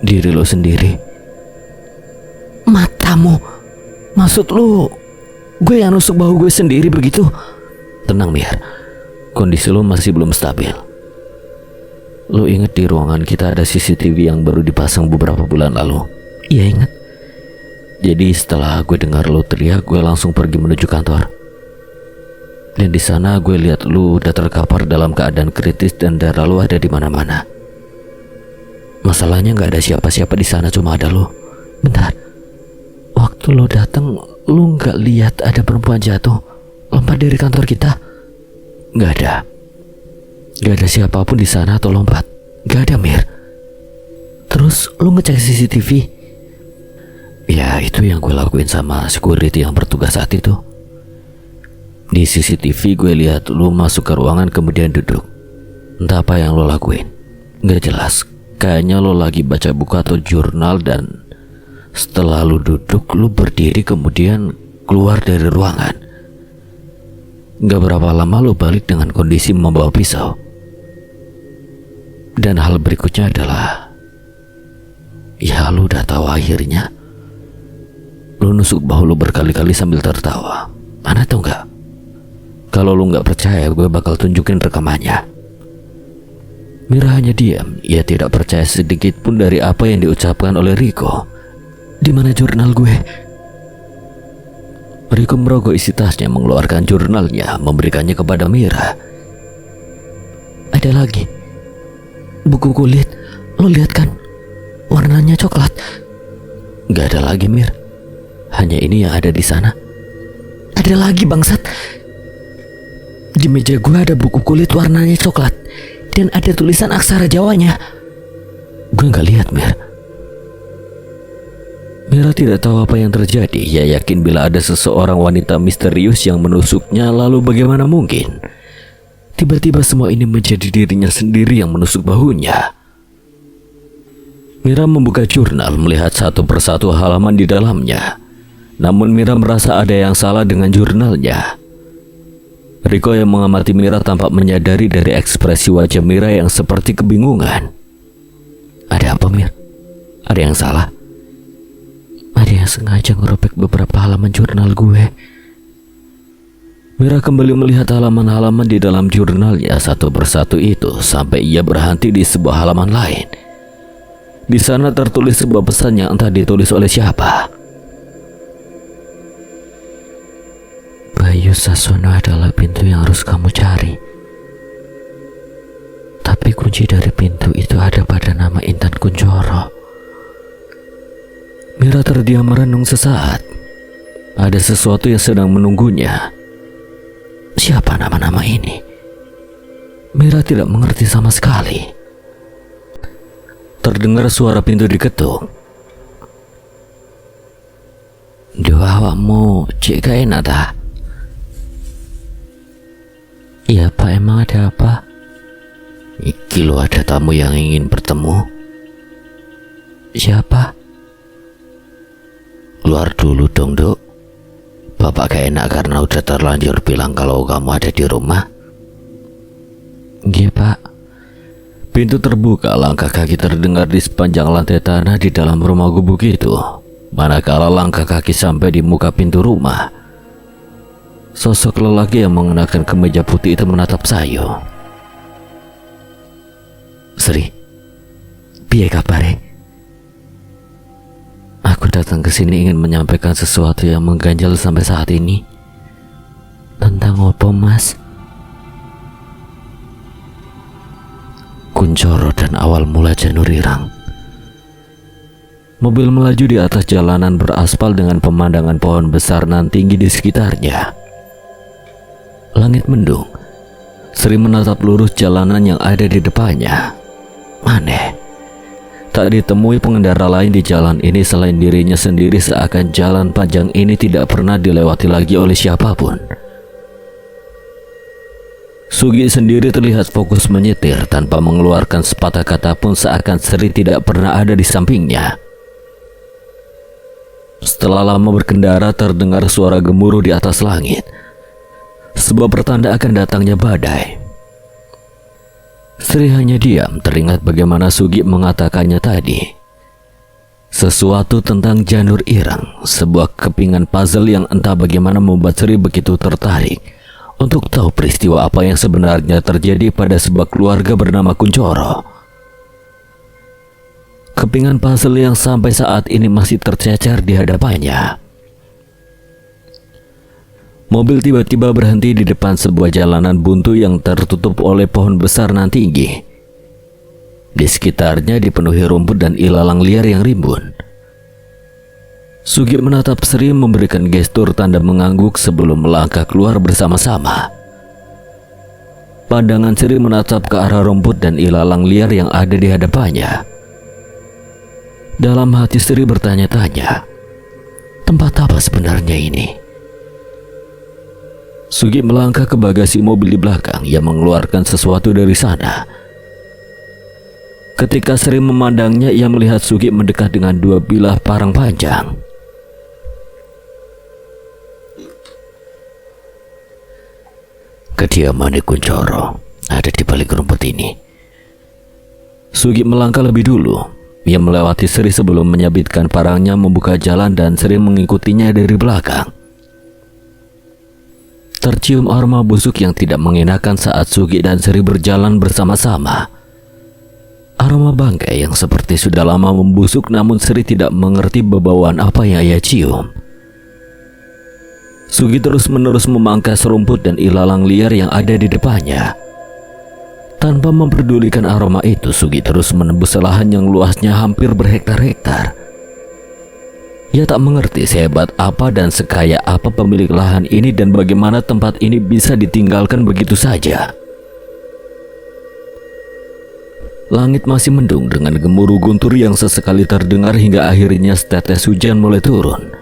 A: diri lo sendiri.
D: Matamu. Maksud lu gue yang nusuk bahu gue sendiri begitu?
A: Tenang Mir, kondisi lo masih belum stabil. Lo inget di ruangan kita ada CCTV yang baru dipasang beberapa bulan lalu?
D: Iya inget.
A: Jadi setelah gue dengar lo teriak, gue langsung pergi menuju kantor. Dan di sana gue lihat lo udah terkapar dalam keadaan kritis dan darah lo ada di mana-mana. Masalahnya nggak ada siapa-siapa di sana, cuma ada lo.
D: Bentar. Waktu lo datang, lo nggak lihat ada perempuan jatuh lompat dari kantor kita?
A: Nggak ada siapapun di sana atau lompat. Nggak ada Mir.
D: Terus lo ngecek CCTV?
A: Ya itu yang gue lakuin sama security yang bertugas saat itu. Di CCTV gue lihat lo masuk ke ruangan kemudian duduk. Entah apa yang lo lakuin, nggak jelas. Kayaknya lo lagi baca buku atau jurnal, dan setelah lu duduk, lu berdiri kemudian keluar dari ruangan. Gak berapa lama lu balik dengan kondisi membawa pisau. Dan hal berikutnya adalah, ya lu udah tahu akhirnya. Lu nusuk bahu lu berkali-kali sambil tertawa. Aneh tau gak? Kalau lu gak percaya, gue bakal tunjukin rekamannya. Mira hanya diam. Ia tidak percaya sedikit pun dari apa yang diucapkan oleh Rico.
D: Di mana jurnal gue?
A: Rico merogoh isi tasnya, mengeluarkan jurnalnya, memberikannya kepada Mira.
D: Ada lagi. Buku kulit. Lo lihat kan? Warnanya coklat.
A: Gak ada lagi Mir. Hanya ini yang ada di sana.
D: Ada lagi bangsat. Di meja gue ada buku kulit warnanya coklat. Dan ada tulisan aksara Jawanya. Gue nggak lihat, Mir.
A: Mira tidak tahu apa yang terjadi. Ia yakin bila ada seseorang wanita misterius yang menusuknya, lalu bagaimana mungkin tiba-tiba semua ini menjadi dirinya sendiri yang menusuk bahunya. Mira membuka jurnal, melihat satu persatu halaman di dalamnya. Namun Mira merasa ada yang salah dengan jurnalnya. Riko yang mengamati Mira tampak menyadari dari ekspresi wajah Mira yang seperti kebingungan.
D: Ada apa, Mir? Ada yang salah? Ada yang sengaja ngerobek beberapa halaman jurnal gue.
A: Mira kembali melihat halaman-halaman di dalam jurnalnya satu persatu itu sampai ia berhenti di sebuah halaman lain. Di sana tertulis sebuah pesan yang entah ditulis oleh siapa.
D: Bayu Sasono adalah pintu yang harus kamu cari. Tapi kunci dari pintu itu ada pada nama Intan Kunchoro.
A: Mira terdiam merenung sesaat. Ada sesuatu yang sedang menunggunya.
D: Siapa nama-nama ini?
A: Mira tidak mengerti sama sekali. Terdengar suara pintu diketuk.
D: Doa awakmu cek gak enak dah. Iya Pak, emang ada apa?
C: Iki lo ada tamu yang ingin bertemu.
D: Siapa?
C: Keluar dulu dong, Dok. Bapak gak enak karena udah terlanjur bilang kalau kamu ada di rumah.
D: Iya Pak.
A: Pintu terbuka, langkah kaki terdengar di sepanjang lantai tanah di dalam rumah gubuk itu. Manakala langkah kaki sampai di muka pintu rumah, sosok lelaki yang mengenakan kemeja putih itu menatap Sayu.
D: Sri, piye kabare? Aku datang ke sini ingin menyampaikan sesuatu yang mengganjal sampai saat ini. Tentang apa, Mas?
C: Kunchoro dan awal mula Janurirang.
A: Mobil melaju di atas jalanan beraspal dengan pemandangan pohon besar nan tinggi di sekitarnya. Langit mendung. Sri menatap lurus jalanan yang ada di depannya. Aneh, tak ditemui pengendara lain di jalan ini selain dirinya sendiri, seakan jalan panjang ini tidak pernah dilewati lagi oleh siapapun. Sugi sendiri terlihat fokus menyetir tanpa mengeluarkan sepatah kata pun, seakan Sri tidak pernah ada di sampingnya. Setelah lama berkendara, terdengar suara gemuruh di atas langit. Sebuah pertanda akan datangnya badai. Sri hanya diam, teringat bagaimana Sugi mengatakannya tadi. Sesuatu tentang Janur Ireng, sebuah kepingan puzzle yang entah bagaimana membuat Sri begitu tertarik untuk tahu peristiwa apa yang sebenarnya terjadi pada sebuah keluarga bernama Kunchoro. Kepingan puzzle yang sampai saat ini masih tercecer di hadapannya. Mobil tiba-tiba berhenti di depan sebuah jalanan buntu yang tertutup oleh pohon besar nan tinggi. Di sekitarnya dipenuhi rumput dan ilalang liar yang rimbun. Sugi menatap Sri memberikan gestur tanda mengangguk sebelum melangkah keluar bersama-sama. Pandangan Sri menatap ke arah rumput dan ilalang liar yang ada di hadapannya. Dalam hati Sri bertanya-tanya, tempat apa sebenarnya ini? Sugi melangkah ke bagasi mobil di belakang. Ia mengeluarkan sesuatu dari sana. Ketika Sri memandangnya, ia melihat Sugi mendekat dengan dua bilah parang panjang.
C: Kediaman Kunchoro ada di balik rumput ini.
A: Sugi melangkah lebih dulu. Ia melewati Sri sebelum menyabitkan parangnya membuka jalan dan Sri mengikutinya dari belakang. Tercium aroma busuk yang tidak mengenakan saat Sugi dan Sri berjalan bersama-sama. Aroma bangkai yang seperti sudah lama membusuk, namun Sri tidak mengerti bebauan apa yang ia cium. Sugi terus-menerus memangkas rumput dan ilalang liar yang ada di depannya. Tanpa memperdulikan aroma itu, Sugi terus menembus lahan yang luasnya hampir berhektar-hektar. Ia tak mengerti sehebat apa dan sekaya apa pemilik lahan ini dan bagaimana tempat ini bisa ditinggalkan begitu saja. Langit masih mendung dengan gemuruh guntur yang sesekali terdengar hingga akhirnya setetes hujan mulai turun.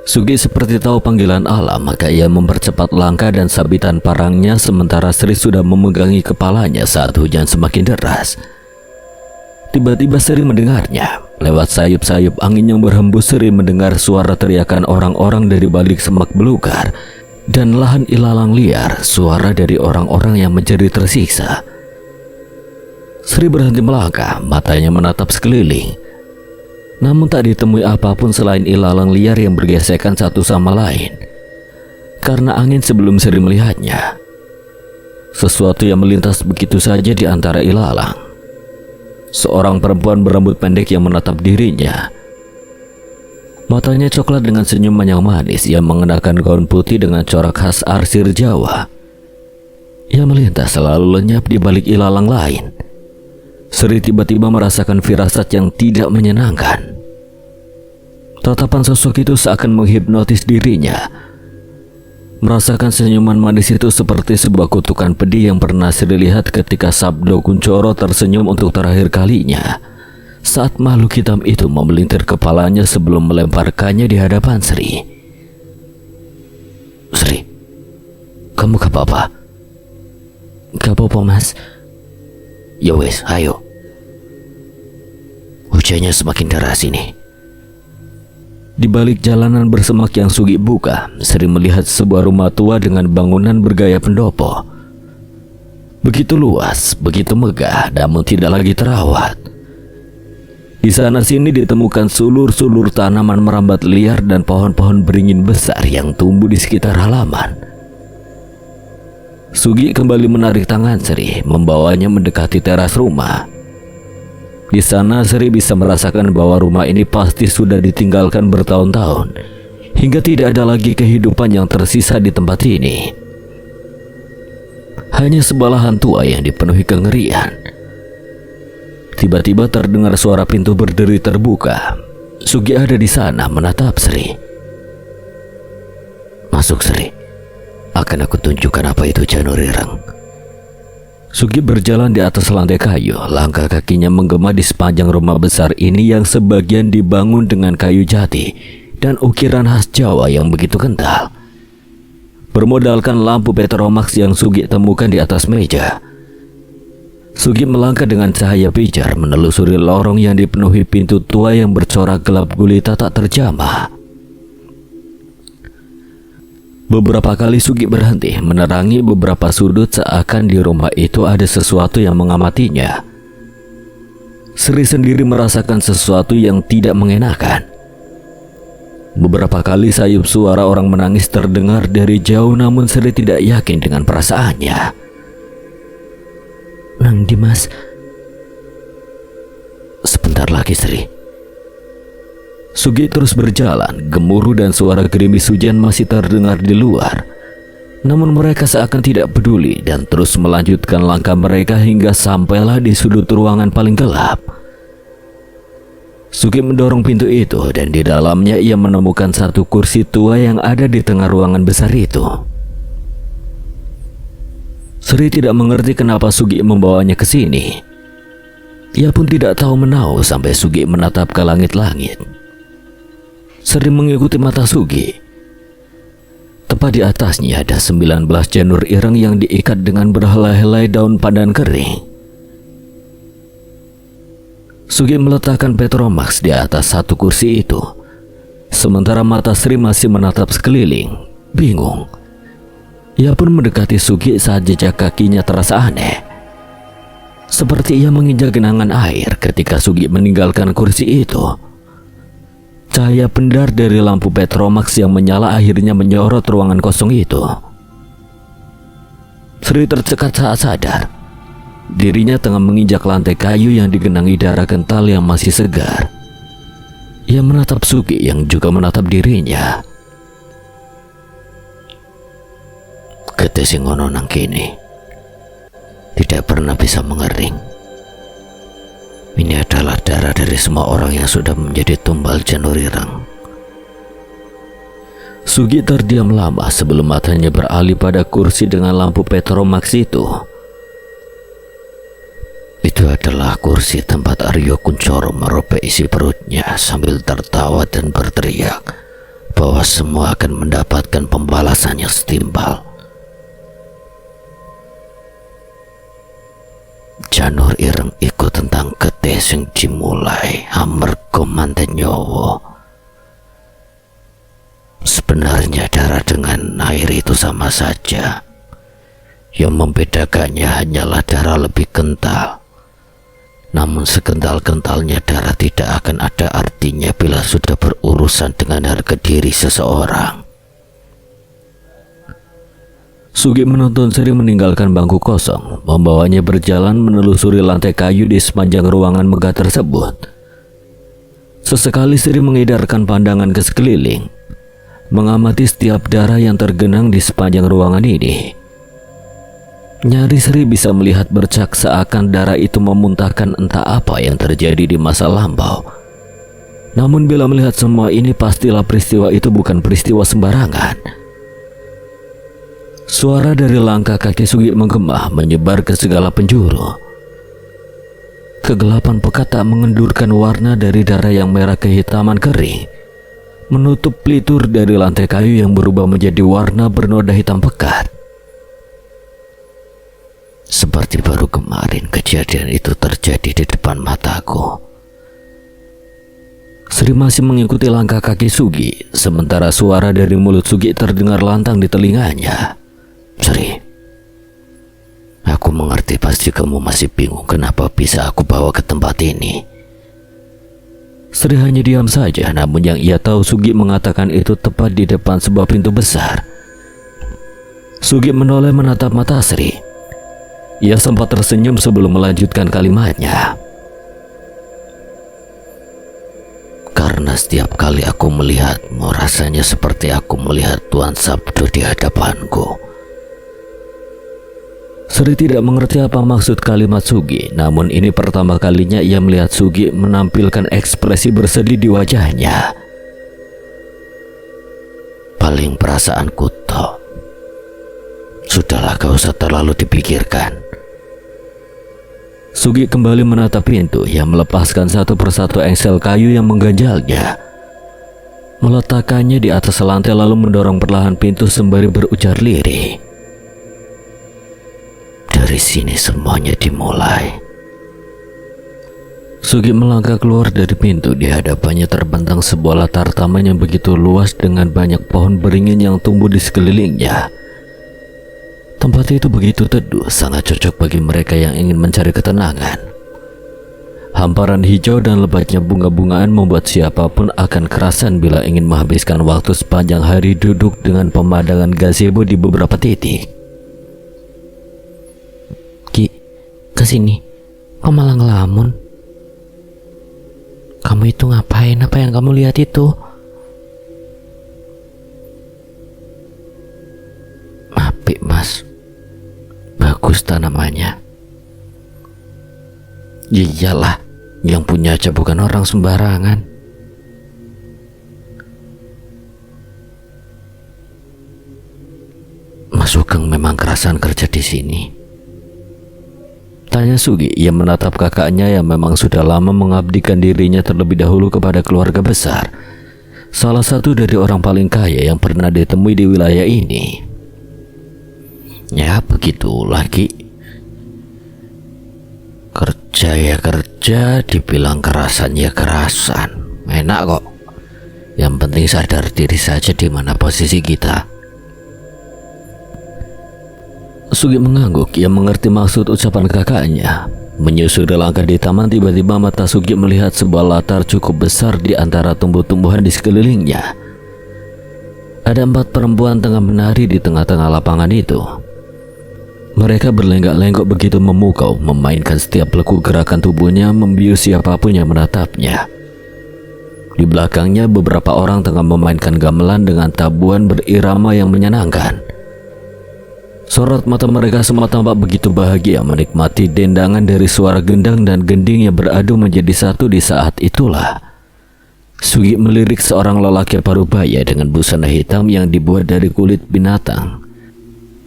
A: Sugi seperti tahu panggilan alam, maka ia mempercepat langkah dan sabitan parangnya sementara Sri sudah memegangi kepalanya saat hujan semakin deras. Tiba-tiba Sri mendengarnya. Lewat sayup-sayup angin yang berhembus, Sri mendengar suara teriakan orang-orang dari balik semak belukar dan lahan ilalang liar, suara dari orang-orang yang menjadi tersiksa. Sri berhenti melangkah, matanya menatap sekeliling. Namun tak ditemui apapun selain ilalang liar yang bergesekan satu sama lain. Karena angin sebelum Sri melihatnya, sesuatu yang melintas begitu saja di antara ilalang. Seorang perempuan berambut pendek yang menatap dirinya. Matanya coklat dengan senyuman yang manis. Ia mengenakan gaun putih dengan corak khas arsir Jawa. Ia melintas selalu lenyap di balik ilalang lain. Sri tiba-tiba merasakan firasat yang tidak menyenangkan. Tatapan sosok itu seakan menghipnotis dirinya. Merasakan senyuman manis itu seperti sebuah kutukan pedih yang pernah Sri lihat ketika Sabdo Kuncoro tersenyum untuk terakhir kalinya saat makhluk hitam itu memelintir kepalanya sebelum melemparkannya di hadapan Sri.
C: Sri, kamu gak apa-apa?
D: Gak apa-apa, Mas.
C: Ya wes, ayo. Hujannya semakin deras ini.
A: Di balik jalanan bersemak yang Sugi buka, Sri melihat sebuah rumah tua dengan bangunan bergaya pendopo. Begitu luas, begitu megah, namun tidak lagi terawat. Di sana sini ditemukan sulur-sulur tanaman merambat liar dan pohon-pohon beringin besar yang tumbuh di sekitar halaman. Sugi kembali menarik tangan Sri, membawanya mendekati teras rumah. Di sana Sri bisa merasakan bahwa rumah ini pasti sudah ditinggalkan bertahun-tahun, hingga tidak ada lagi kehidupan yang tersisa di tempat ini. Hanya sebuah lahan tua yang dipenuhi kengerian. Tiba-tiba terdengar suara pintu berderi terbuka. Sugi ada di sana menatap Sri.
C: Masuk Sri, akan aku tunjukkan apa itu Janurirang.
A: Sugi berjalan di atas lantai kayu. Langkah kakinya menggema di sepanjang rumah besar ini yang sebagian dibangun dengan kayu jati dan ukiran khas Jawa yang begitu kental. Bermodalkan lampu Petromax yang Sugi temukan di atas meja, Sugi melangkah dengan cahaya pijar menelusuri lorong yang dipenuhi pintu tua yang bercorak gelap gulita tak terjamah. Beberapa kali Sugi berhenti menerangi beberapa sudut seakan di rumah itu ada sesuatu yang mengamatinya. Sri sendiri merasakan sesuatu yang tidak mengenakan. Beberapa kali sayup suara orang menangis terdengar dari jauh, namun Sri tidak yakin dengan perasaannya.
D: Nang Dimas.
C: Sebentar lagi Sri.
A: Sugi terus berjalan. Gemuruh dan suara gerimis hujan masih terdengar di luar. Namun mereka seakan tidak peduli dan terus melanjutkan langkah mereka hingga sampailah di sudut ruangan paling gelap. Sugi mendorong pintu itu dan di dalamnya ia menemukan satu kursi tua yang ada di tengah ruangan besar itu. Sri tidak mengerti kenapa Sugi membawanya ke sini. Ia pun tidak tahu menahu sampai Sugi menatap ke langit-langit. Sri mengikuti mata Sugi. Tepat di atasnya ada 19 janur ireng yang diikat dengan berhelai-helai daun pandan kering. Sugi meletakkan Petromax di atas satu kursi itu. Sementara mata Sri masih menatap sekeliling, bingung. Ia pun mendekati Sugi saat jejak kakinya terasa aneh. Seperti ia menginjak genangan air ketika Sugi meninggalkan kursi itu. Cahaya pendar dari lampu Petromax yang menyala akhirnya menyorot ruangan kosong itu. Sri tercekat saat sadar. Dirinya tengah menginjak lantai kayu yang digenangi darah kental yang masih segar. Ia menatap Sugi yang juga menatap dirinya.
C: Getih sing ono nang kene tidak pernah bisa mengering. Ini adalah darah dari semua orang yang sudah menjadi tumbal Janurirang.
A: Sugi terdiam lama sebelum matanya beralih pada kursi dengan lampu Petromax itu.
C: Itu adalah kursi tempat Aryo Kuncoro merobek isi perutnya sambil tertawa dan berteriak bahwa semua akan mendapatkan pembalasan yang setimpal. Janur ireng ikut tentang getih sing dimulai amarga manten nyawa. Sebenarnya darah dengan air itu sama saja. Yang membedakannya hanyalah darah lebih kental. Namun sekental-kentalnya darah tidak akan ada artinya bila sudah berurusan dengan harga diri seseorang.
A: Sugi menuntun Sri meninggalkan bangku kosong, membawanya berjalan menelusuri lantai kayu di sepanjang ruangan megah tersebut. Sesekali Sri mengedarkan pandangan ke sekeliling, mengamati setiap darah yang tergenang di sepanjang ruangan ini. Nyaris Sri bisa melihat bercak seakan darah itu memuntahkan entah apa yang terjadi di masa lampau. Namun bila melihat semua ini, pastilah peristiwa itu bukan peristiwa sembarangan. Suara dari langkah kaki Sugi menggema menyebar ke segala penjuru. Kegelapan pekat tak mengendurkan warna dari darah yang merah kehitaman kering, menutup pelitur dari lantai kayu yang berubah menjadi warna bernoda hitam pekat.
C: Seperti baru kemarin kejadian itu terjadi di depan mataku.
A: Sri masih mengikuti langkah kaki Sugi, sementara suara dari mulut Sugi terdengar lantang di telinganya.
C: Sri, aku mengerti pasti kamu masih bingung kenapa bisa aku bawa ke tempat ini.
A: Sri hanya diam saja, namun yang ia tahu Sugi mengatakan itu tepat di depan sebuah pintu besar. Sugi menoleh menatap mata Sri. Ia sempat tersenyum sebelum melanjutkan kalimatnya.
C: Karena setiap kali aku melihatmu, rasanya seperti aku melihat Tuan Sabdo di hadapanku.
A: Sri tidak mengerti apa maksud kalimat Sugi, namun ini pertama kalinya ia melihat Sugi menampilkan ekspresi bersedih di wajahnya.
C: Paling perasaanku toh. Sudahlah, gak usah terlalu dipikirkan.
A: Sugi kembali menatap pintu yang melepaskan satu persatu engsel kayu yang mengganjalnya. Meletakkannya di atas lantai lalu mendorong perlahan pintu sembari berujar lirih.
C: Dari sini semuanya dimulai.
A: Sugi melangkah keluar dari pintu. Di hadapannya terbentang sebuah latar taman yang begitu luas dengan banyak pohon beringin yang tumbuh di sekelilingnya. Tempat itu begitu teduh, sangat cocok bagi mereka yang ingin mencari ketenangan. Hamparan hijau dan lebatnya bunga-bungaan membuat siapapun akan kerasan bila ingin menghabiskan waktu sepanjang hari duduk dengan pemandangan gazebo di beberapa titik.
D: Ki, kesini. Kok malah ngelamun? Kamu itu ngapain? Apa yang kamu lihat itu?
C: Apik, Mas. Bagus tanamannya.
D: Iyalah, yang punya aja bukan orang sembarangan.
C: Mas Sugeng memang kerasan kerja di sini.
A: Tanya Sugi. Ia menatap kakaknya yang memang sudah lama mengabdikan dirinya terlebih dahulu kepada keluarga besar, salah satu dari orang paling kaya yang pernah ditemui di wilayah ini.
C: Ya begitu lagi. Kerja ya kerja, dibilang kerasan ya kerasan. Enak kok. Yang penting sadar diri saja di mana posisi kita.
A: Sugi mengangguk. Ia mengerti maksud ucapan kakaknya. Menyusuri langkah di taman, tiba-tiba mata Sugi melihat sebuah latar cukup besar di antara tumbuh-tumbuhan di sekelilingnya. Ada 4 perempuan tengah menari di tengah-tengah lapangan itu. Mereka berlenggak-lenggok begitu memukau, memainkan setiap lekuk gerakan tubuhnya, membius siapapun yang menatapnya. Di belakangnya beberapa orang tengah memainkan gamelan dengan tabuhan berirama yang menyenangkan. Sorot mata mereka semua tampak begitu bahagia menikmati dendangan dari suara gendang dan gending yang beradu menjadi satu. Di saat itulah Sugi melirik seorang lelaki parubaya dengan busana hitam yang dibuat dari kulit binatang.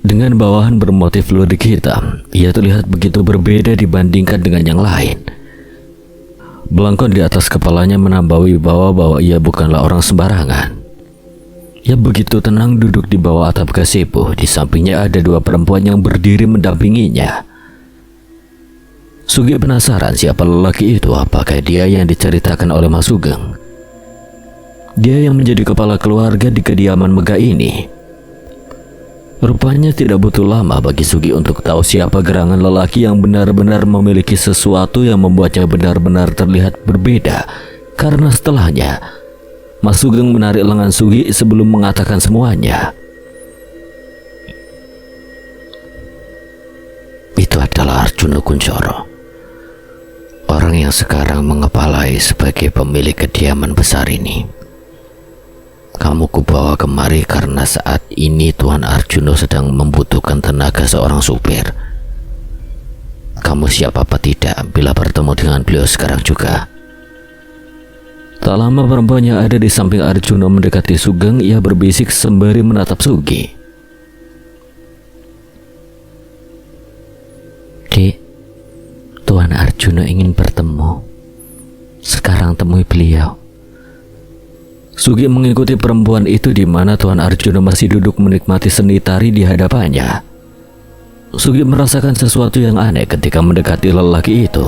A: Dengan bawahan bermotif lurik hitam, ia terlihat begitu berbeda dibandingkan dengan yang lain. Belangkon di atas kepalanya menambah wibawa bahwa ia bukanlah orang sembarangan. Ia begitu tenang duduk di bawah atap gazebo. Di sampingnya ada dua perempuan yang berdiri mendampinginya. Sugi penasaran siapa lelaki itu, apakah dia yang diceritakan oleh Mas Sugeng. Dia yang menjadi kepala keluarga di kediaman megah ini. Rupanya tidak butuh lama bagi Sugi untuk tahu siapa gerangan lelaki yang benar-benar memiliki sesuatu yang membuatnya benar-benar terlihat berbeda. Karena setelahnya, Mas Sugeng menarik lengan Sugi sebelum mengatakan semuanya.
C: Itu adalah Arjuna Kuncoro, orang yang sekarang mengepalai sebagai pemilik kediaman besar ini. Kamu kubawa kemari karena saat ini Tuan Arjuna sedang membutuhkan tenaga seorang supir. Kamu siap apa tidak bila bertemu dengan beliau sekarang juga?
A: Tak lama perempuan yang ada di samping Arjuna mendekati Sugeng. Ia berbisik sembari menatap Sugi.
D: Dek, Tuan Arjuna ingin bertemu. Sekarang temui beliau.
A: Sugi mengikuti perempuan itu di mana Tuan Arjuna masih duduk menikmati seni tari di hadapannya. Sugi merasakan sesuatu yang aneh ketika mendekati lelaki itu.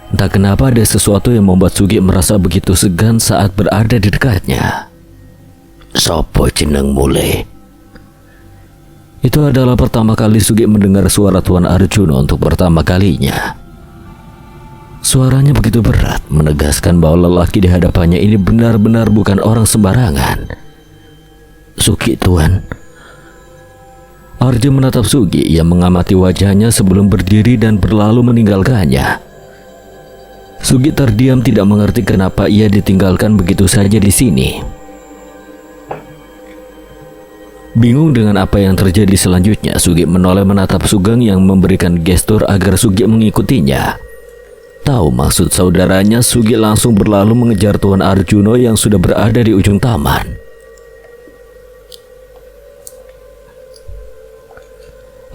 A: Entah kenapa ada sesuatu yang membuat Sugi merasa begitu segan saat berada di dekatnya.
C: Sopo jeneng mule?
A: Itu adalah pertama kali Sugi mendengar suara Tuan Arjuna untuk pertama kalinya. Suaranya begitu berat, menegaskan bahwa lelaki di hadapannya ini benar-benar bukan orang sembarangan.
C: Sugi Tuan.
A: Arjo menatap Sugi. Ia mengamati wajahnya sebelum berdiri dan berlalu meninggalkannya. Sugi terdiam, tidak mengerti kenapa ia ditinggalkan begitu saja di sini. Bingung dengan apa yang terjadi selanjutnya, Sugi menoleh menatap Sugeng yang memberikan gestur agar Sugi mengikutinya. Tahu maksud saudaranya, Sugi langsung berlalu mengejar Tuan Arjuna yang sudah berada di ujung taman.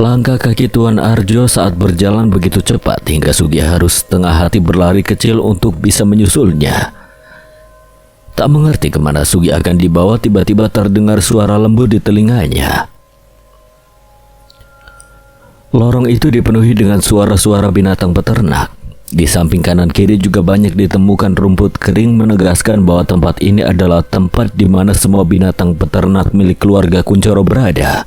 A: Langkah kaki Tuan Arjo saat berjalan begitu cepat hingga Sugi harus setengah hati berlari kecil untuk bisa menyusulnya. Tak mengerti kemana Sugi akan dibawa, tiba-tiba terdengar suara lembut di telinganya. Lorong itu dipenuhi dengan suara-suara binatang peternak. Di samping kanan kiri juga banyak ditemukan rumput kering, menegaskan bahwa tempat ini adalah tempat di mana semua binatang peternak milik keluarga Kuncoro berada.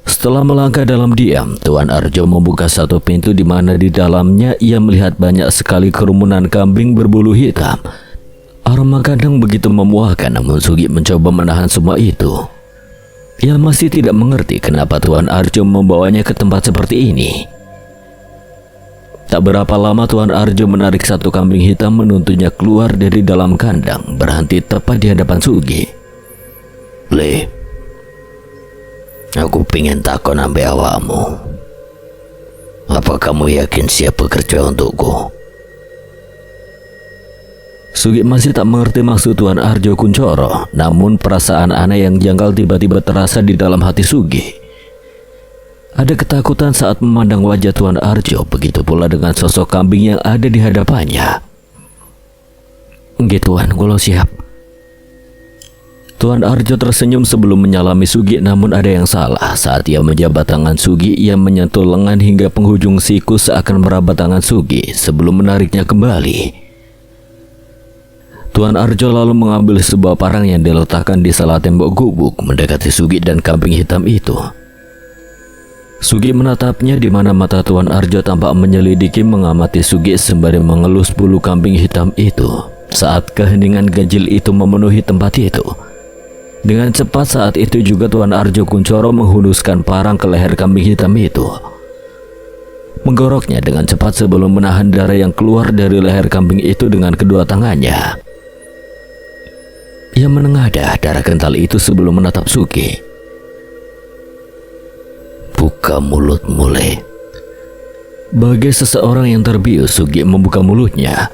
A: Setelah melangkah dalam diam, Tuan Arjo membuka satu pintu di mana di dalamnya ia melihat banyak sekali kerumunan kambing berbulu hitam. Aroma kandang begitu memuaskan, namun Sugi mencoba menahan semua itu. Ia masih tidak mengerti kenapa Tuan Arjo membawanya ke tempat seperti ini. Tak berapa lama Tuan Arjo menarik satu kambing hitam, menuntunnya keluar dari dalam kandang, berhenti tepat di hadapan Sugi.
C: Le, aku pingin takon ambe awakmu. Apa kamu yakin siap bekerja untukku?
A: Sugi masih tak mengerti maksud Tuan Arjo Kuncoro, namun perasaan aneh yang janggal tiba-tiba terasa di dalam hati Sugi. Ada ketakutan saat memandang wajah Tuan Arjo, begitu pula dengan sosok kambing yang ada di hadapannya.
D: Nggih Tuan, kula siap.
A: Tuan Arjo tersenyum sebelum menyalami Sugi, namun ada yang salah. Saat ia menjabat tangan Sugi, ia menyentuh lengan hingga penghujung siku seakan merabat tangan Sugi sebelum menariknya kembali. Tuan Arjo lalu mengambil sebuah parang yang diletakkan di salah tembok gubuk, mendekati Sugi dan kambing hitam itu. Sugi menatapnya di mana mata Tuan Arjo tampak menyelidiki mengamati Sugi sembari mengelus bulu kambing hitam itu. Saat keheningan ganjil itu memenuhi tempat itu, dengan cepat saat itu juga Tuan Arjo Kuncoro menghunuskan parang ke leher kambing hitam itu, menggoroknya dengan cepat sebelum menahan darah yang keluar dari leher kambing itu dengan kedua tangannya. Ia menengadah darah kental itu sebelum menatap Sugi.
C: Buka mulutmu, Le.
A: Bagai seseorang yang terbius, Sugi membuka mulutnya.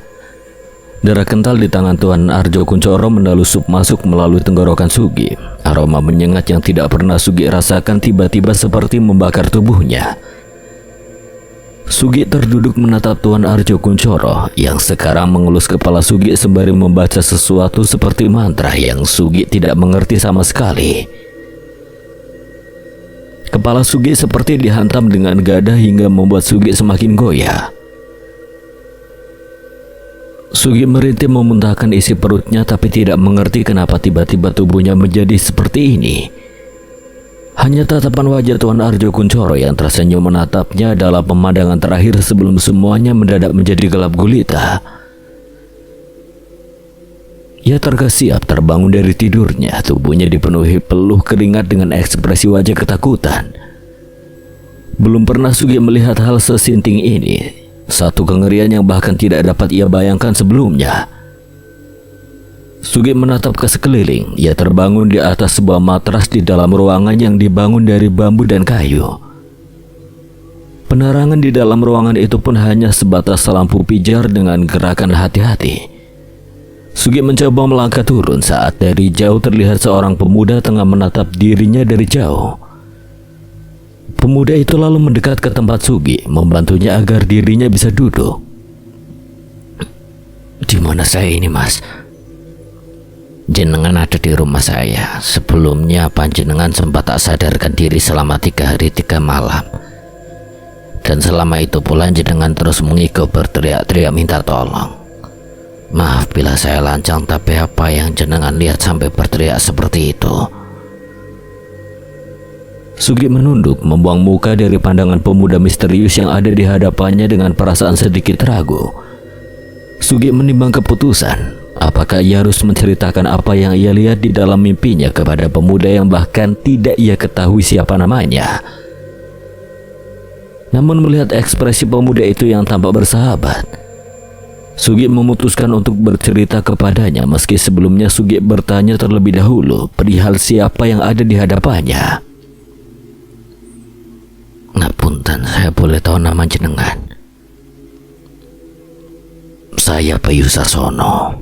A: Darah kental di tangan Tuan Arjo Kuncoro menelusup masuk melalui tenggorokan Sugi. Aroma menyengat yang tidak pernah Sugi rasakan tiba-tiba seperti membakar tubuhnya. Sugi terduduk menatap Tuan Arjo Kuncoro yang sekarang mengelus kepala Sugi sembari membaca sesuatu seperti mantra yang Sugi tidak mengerti sama sekali. Kepala Sugi seperti dihantam dengan gada hingga membuat Sugi semakin goyah. Sugi merintih memuntahkan isi perutnya tapi tidak mengerti kenapa tiba-tiba tubuhnya menjadi seperti ini. Hanya tatapan wajah Tuan Arjo Kuncoro yang tersenyum menatapnya adalah pemandangan terakhir sebelum semuanya mendadak menjadi gelap gulita. Ia terkesiap terbangun dari tidurnya, tubuhnya dipenuhi peluh keringat dengan ekspresi wajah ketakutan. Belum pernah Sugi melihat hal sesinting ini. Satu kengerian yang bahkan tidak dapat ia bayangkan sebelumnya. Sugi menatap ke sekeliling. Ia terbangun di atas sebuah matras di dalam ruangan yang dibangun dari bambu dan kayu. Penerangan di dalam ruangan itu pun hanya sebatas lampu pijar dengan gerakan hati-hati. Sugi mencoba melangkah turun saat dari jauh terlihat seorang pemuda tengah menatap dirinya dari jauh. Pemuda itu lalu mendekat ke tempat Sugi, membantunya agar dirinya bisa duduk.
C: Di mana saya ini, Mas? Jenengan ada di rumah saya. Sebelumnya panjenengan sempat tak sadarkan diri selama 3 hari 3 malam. Dan selama itu pula jenengan terus mengigau berteriak-teriak minta tolong. Maaf bila saya lancang, tapi apa yang jenengan lihat sampai berteriak seperti itu?
A: Sugi menunduk, membuang muka dari pandangan pemuda misterius yang ada di hadapannya dengan perasaan sedikit ragu. Sugi menimbang keputusan. Apakah ia harus menceritakan apa yang ia lihat di dalam mimpinya kepada pemuda yang bahkan tidak ia ketahui siapa namanya? Namun melihat ekspresi pemuda itu yang tampak bersahabat, Sugi memutuskan untuk bercerita kepadanya meski sebelumnya Sugi bertanya terlebih dahulu perihal siapa yang ada di hadapannya.
C: Ngapunten, saya boleh tahu nama jenengan? Saya Bayu Sasono.